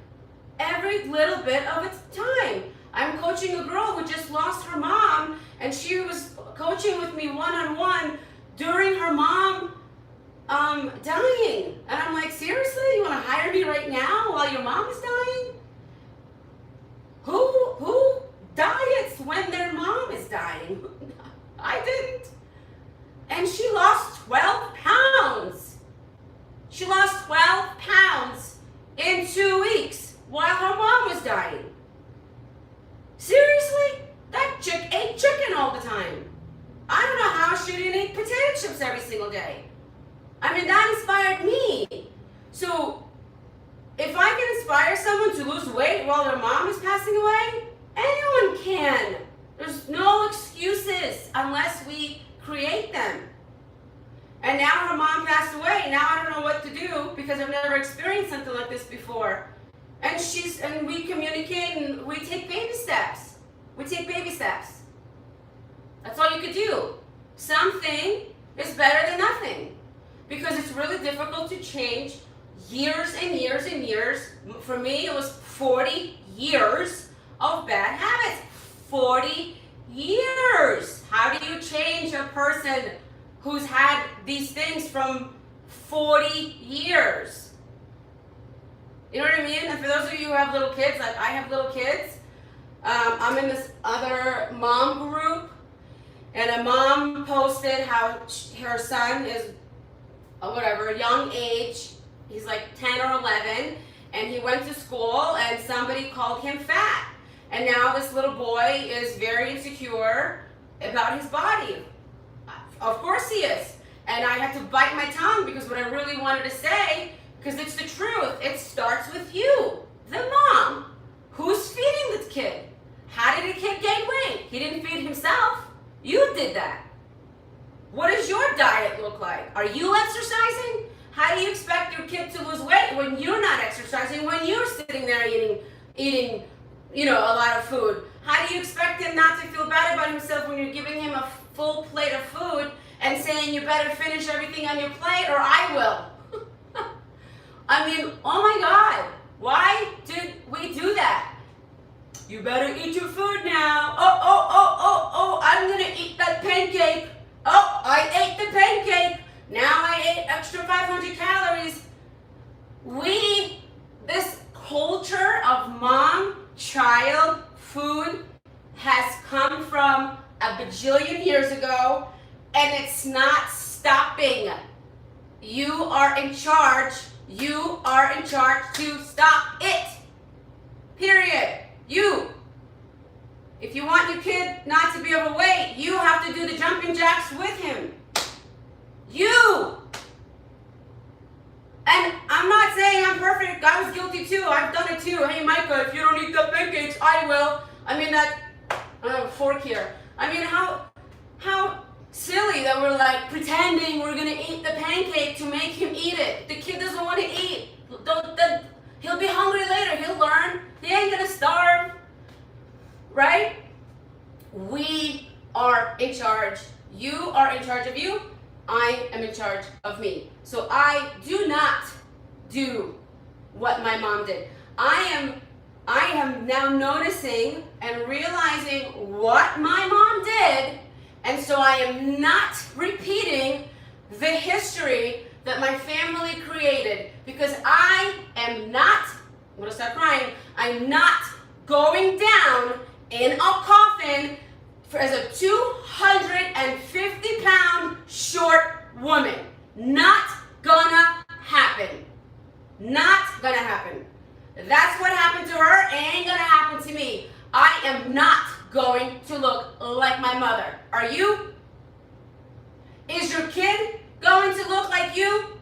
Every little bit of its time. I'm coaching a girl who just lost her mom, and she was coaching with me one-on-one during her mom dying. And I'm like, seriously? You want to hire me right now while your mom is dying? Who diets when their mom is dying? I didn't. And she lost 12 pounds. She lost 12 pounds in 2 weeks while her mom was dying. Seriously? That chick ate chicken all the time. I don't know how she didn't eat potato chips every single day. I mean, that inspired me. So, if I can inspire someone to lose weight while their mom is passing away, anyone can. There's no excuses unless we create them. And now her mom passed away. Now I don't know what to do because I've never experienced something like this before. And we communicate and we take baby steps. We take baby steps. That's all you could do. Something is better than nothing. Because it's really difficult to change years and years and years. For me, it was 40 years of bad habits. 40 years. How do you change a person who's had these things from 40 years? You know what I mean? And for those of you who have little kids, like I have little kids, I'm in this other mom group, and a mom posted how her son is, whatever, young age, he's like 10 or 11, and he went to school and somebody called him fat. And now this little boy is very insecure about his body. Of course he is. And I had to bite my tongue because what I really wanted to say, because it's the truth, it starts with you, the mom. Who's feeding this kid? How did the kid gain weight? He didn't feed himself. You did that. What does your diet look like? Are you exercising? How do you expect your kid to lose weight when you're not exercising, when you're sitting there eating, a lot of food? How do you expect him not to feel bad about himself when you're giving him a full plate of food and saying you better finish everything on your plate or I will? I mean, oh my God, why did we do that? You better eat your food now. Oh, I'm gonna eat that pancake. Oh, I ate the pancake. Now I ate extra 500 calories. This culture of mom-child food has come from a bajillion years ago, and it's not stopping. You are in charge. You are in charge to stop it. Period. You. If you want your kid not to be overweight, you have to do the jumping jacks with him. You. And I'm not saying I'm perfect. I was guilty too. I've done it too. Hey, Micah, if you don't eat the pancakes, I will. I mean, I don't have a fork here. I mean, how silly that we're like pretending we're going to eat the pancake to make him eat it. The kid doesn't want to eat. He'll be hungry later. He'll learn. He ain't going to starve. Right? We are in charge. You are in charge of you. I am in charge of me. So I do not do what my mom did. I am now noticing and realizing what my mom did, and so I am not repeating the history that my family created, because I am not, I'm gonna start crying, I'm not going down in a coffin as a 250-pound short woman. Not gonna happen. Not gonna happen. That's what happened to her. It ain't gonna happen to me. I am not going to look like my mother. Are you? Is your kid going to look like you?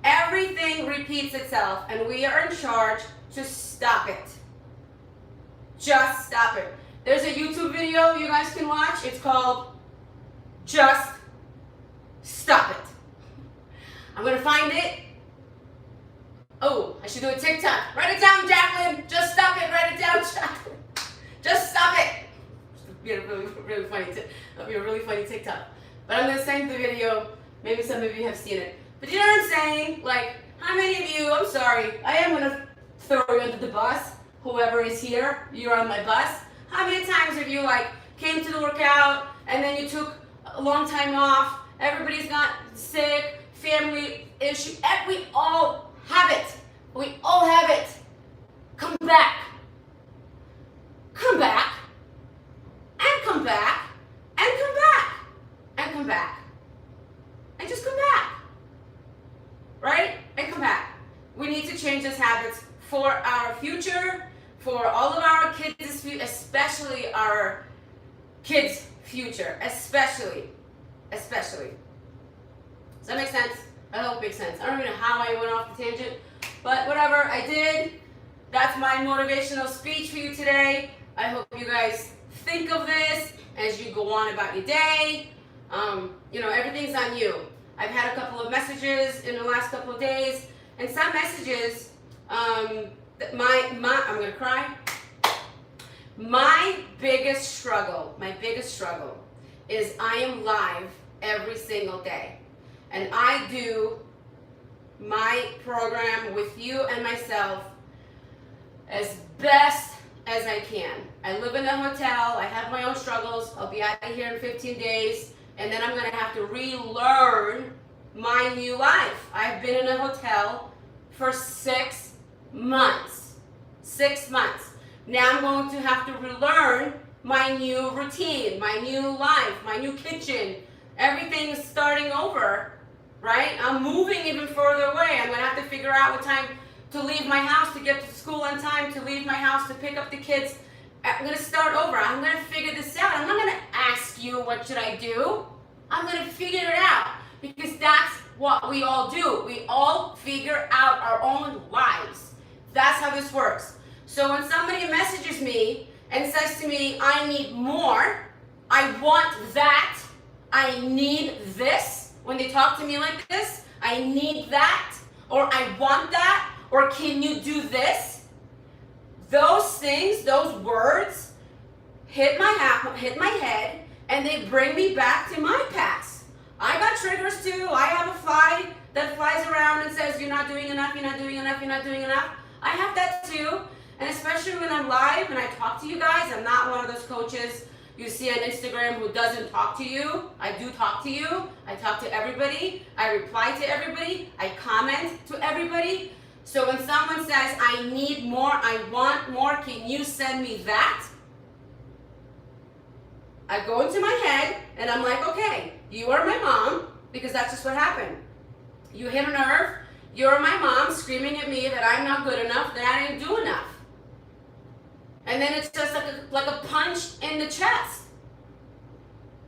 Everything repeats itself, and we are in charge to stop it. Just stop it. There's a YouTube video you guys can watch. It's called Just Stop It. I'm going to find it. Oh, I should do a TikTok. Write it down, Jacqueline. Just stop it. Write it down, Jacqueline. Just stop it. It'll be a really funny TikTok. But I'm going to send the video. Maybe some of you have seen it. But you know what I'm saying? Like, how many of you, I'm sorry, I am going to throw you under the bus. Whoever is here, you're on my bus. How many times have you came to the workout and then you took a long time off? Everybody's got sick, family issue. We all have it. We all have it. Come back. Come back. And come back. And come back. And come back. And just come back. Right? And come back. We need to change these habits for our future, for all of our kids, especially our kids' future, especially. Does that make sense? I hope it makes sense. I don't even know how I went off the tangent, but whatever, I did. That's my motivational speech for you today. I hope you guys think of this as you go on about your day. Everything's on you. I've had a couple of messages in the last couple of days, and some messages, I'm gonna cry. My biggest struggle is I am live every single day. And I do my program with you and myself as best as I can. I live in a hotel, I have my own struggles, I'll be out of here in 15 days, and then I'm gonna have to relearn my new life. I've been in a hotel for 6 months. 6 months. Now I'm going to have to relearn my new routine, my new life, my new kitchen. Everything's starting over, right? I'm moving even further away. I'm gonna have to figure out what time to leave my house to get to school on time, to leave my house to pick up the kids. I'm gonna start over. I'm gonna figure this out. I'm not gonna ask you what should I do. I'm gonna figure it out, because that's what we all do. We all figure out our own lives. That's how this works. So when somebody messages me and says to me, I need more, I want that, I need this, when they talk to me like this, I need that, or I want that, or can you do this? Those things, those words, hit my head, and they bring me back to my past. I got triggers too. I have a fly that flies around and says, you're not doing enough, you're not doing enough, you're not doing enough. I have that too. And especially when I'm live and I talk to you guys, I'm not one of those coaches you see on Instagram who doesn't talk to you. I do talk to you. I talk to everybody. I reply to everybody. I comment to everybody. So when someone says, I need more, I want more, can you send me that? I go into my head and I'm like, okay, you are my mom, because that's just what happened. You hit a nerve. You're my mom screaming at me that I'm not good enough, that I didn't do enough. And then it's just like a punch in the chest.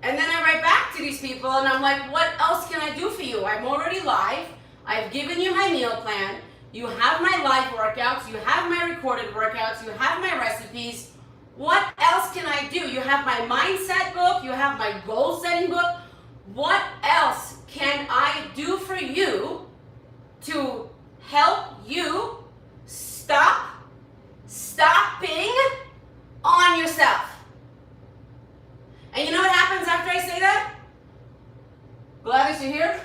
And then I write back to these people and I'm like, what else can I do for you? I'm already live. I've given you my meal plan. You have my live workouts. You have my recorded workouts. You have my recipes. What else can I do? You have my mindset book. You have my goal setting book. What else can I do for you to help you stopping on yourself? And you know what happens after I say that? Gladys, you hear?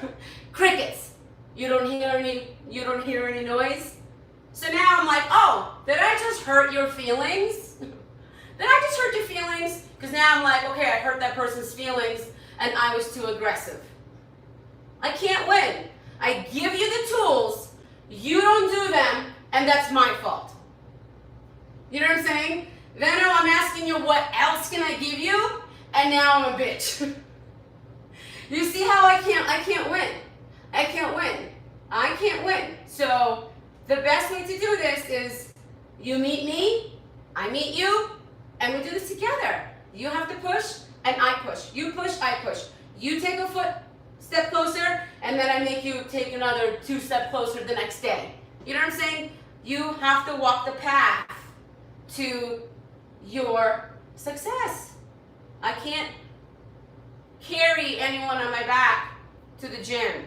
Crickets. You don't hear any noise. So now I'm like, oh, did I just hurt your feelings? Did I just hurt your feelings? Because now I'm like, okay, I hurt that person's feelings and I was too aggressive. I can't win. I give you the tools, you don't do them, and that's my fault. You know what I'm saying? Then I'm asking you, what else can I give you? And now I'm a bitch. You see how I can't win. I can't win. So the best way to do this is you meet me, I meet you, and we do this together. You have to push, and I push. You push, I push. You take a step closer, and then I make you take another 2 steps closer the next day. You know what I'm saying? You have to walk the path to your success. I can't carry anyone on my back to the gym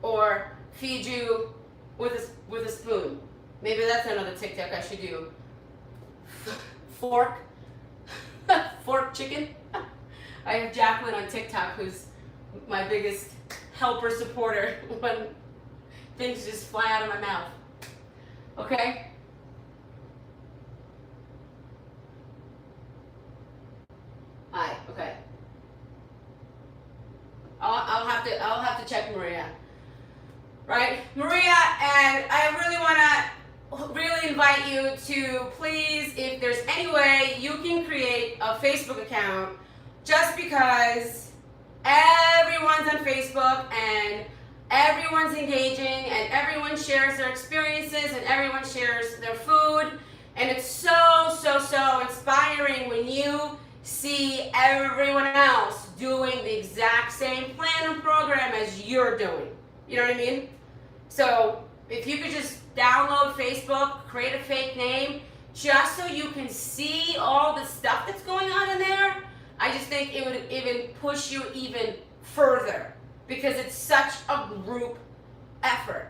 or feed you with a spoon. Maybe that's another TikTok I should do. Fork chicken. I have Jacqueline on TikTok, who's my biggest helper, supporter when things just fly out of my mouth. Okay? Hi. Okay. I'll have to check Maria. Right, Maria, and I really want to invite you to please, if there's any way you can create a Facebook account, just because everyone's on Facebook and everyone's engaging and everyone shares their experiences and everyone shares their food, and it's so inspiring when you see everyone else doing the exact same plan and program as you're doing. You know what I mean? So if you could just download Facebook, create a fake name, just so you can see all the stuff that's going on in there, I just think it would even push you even further, because it's such a group effort,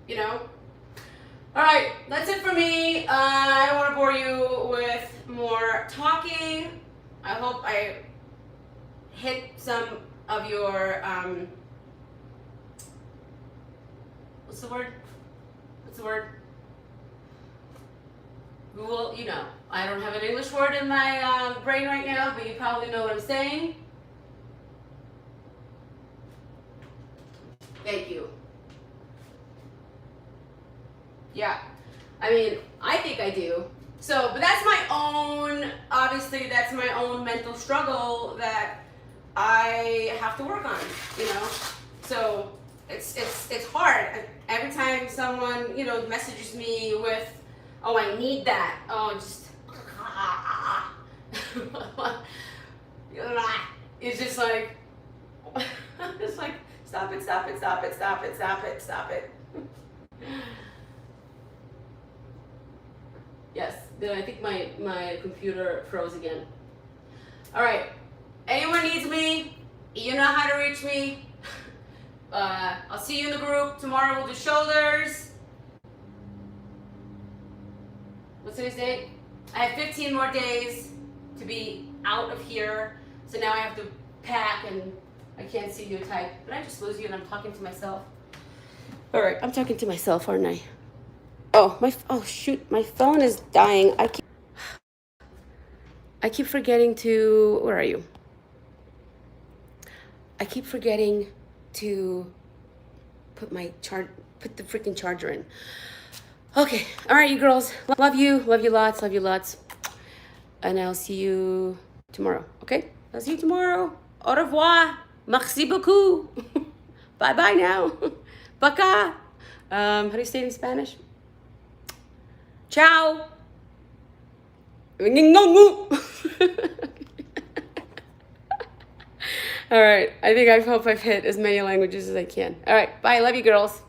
you know? All right, that's it for me. I don't want to bore you with more talking. I hope I hit some of your What's the word? What's the word? Google, you know. I don't have an English word in my brain right now, but you probably know what I'm saying. Thank you. Yeah. I mean, I think I do. So, but that's my own, obviously, that's my own mental struggle that I have to work on, you know? So, it's hard. Every time someone, you know, messages me with, oh, I need that. Oh, just, it's just like, it's like, stop it, stop it, stop it, stop it, stop it, stop it. Yes, then I think my computer froze again. All right, anyone needs me, you know how to reach me. I'll see you in the group. Tomorrow we'll do shoulders. What's today's date? I have 15 more days to be out of here. So now I have to pack and I can't see you type. Did I just lose you and I'm talking to myself? All right, I'm talking to myself, aren't I? Oh shoot, my phone is dying. I keep forgetting to, where are you? I keep forgetting to put the freaking charger in. Okay, all right, you girls. Love you lots. And I'll see you tomorrow, okay? I'll see you tomorrow. Au revoir. Merci beaucoup. Bye now. Пока. How do you say it in Spanish? Ciao. All right, I hope I've hit as many languages as I can. All right, bye. Love you, girls.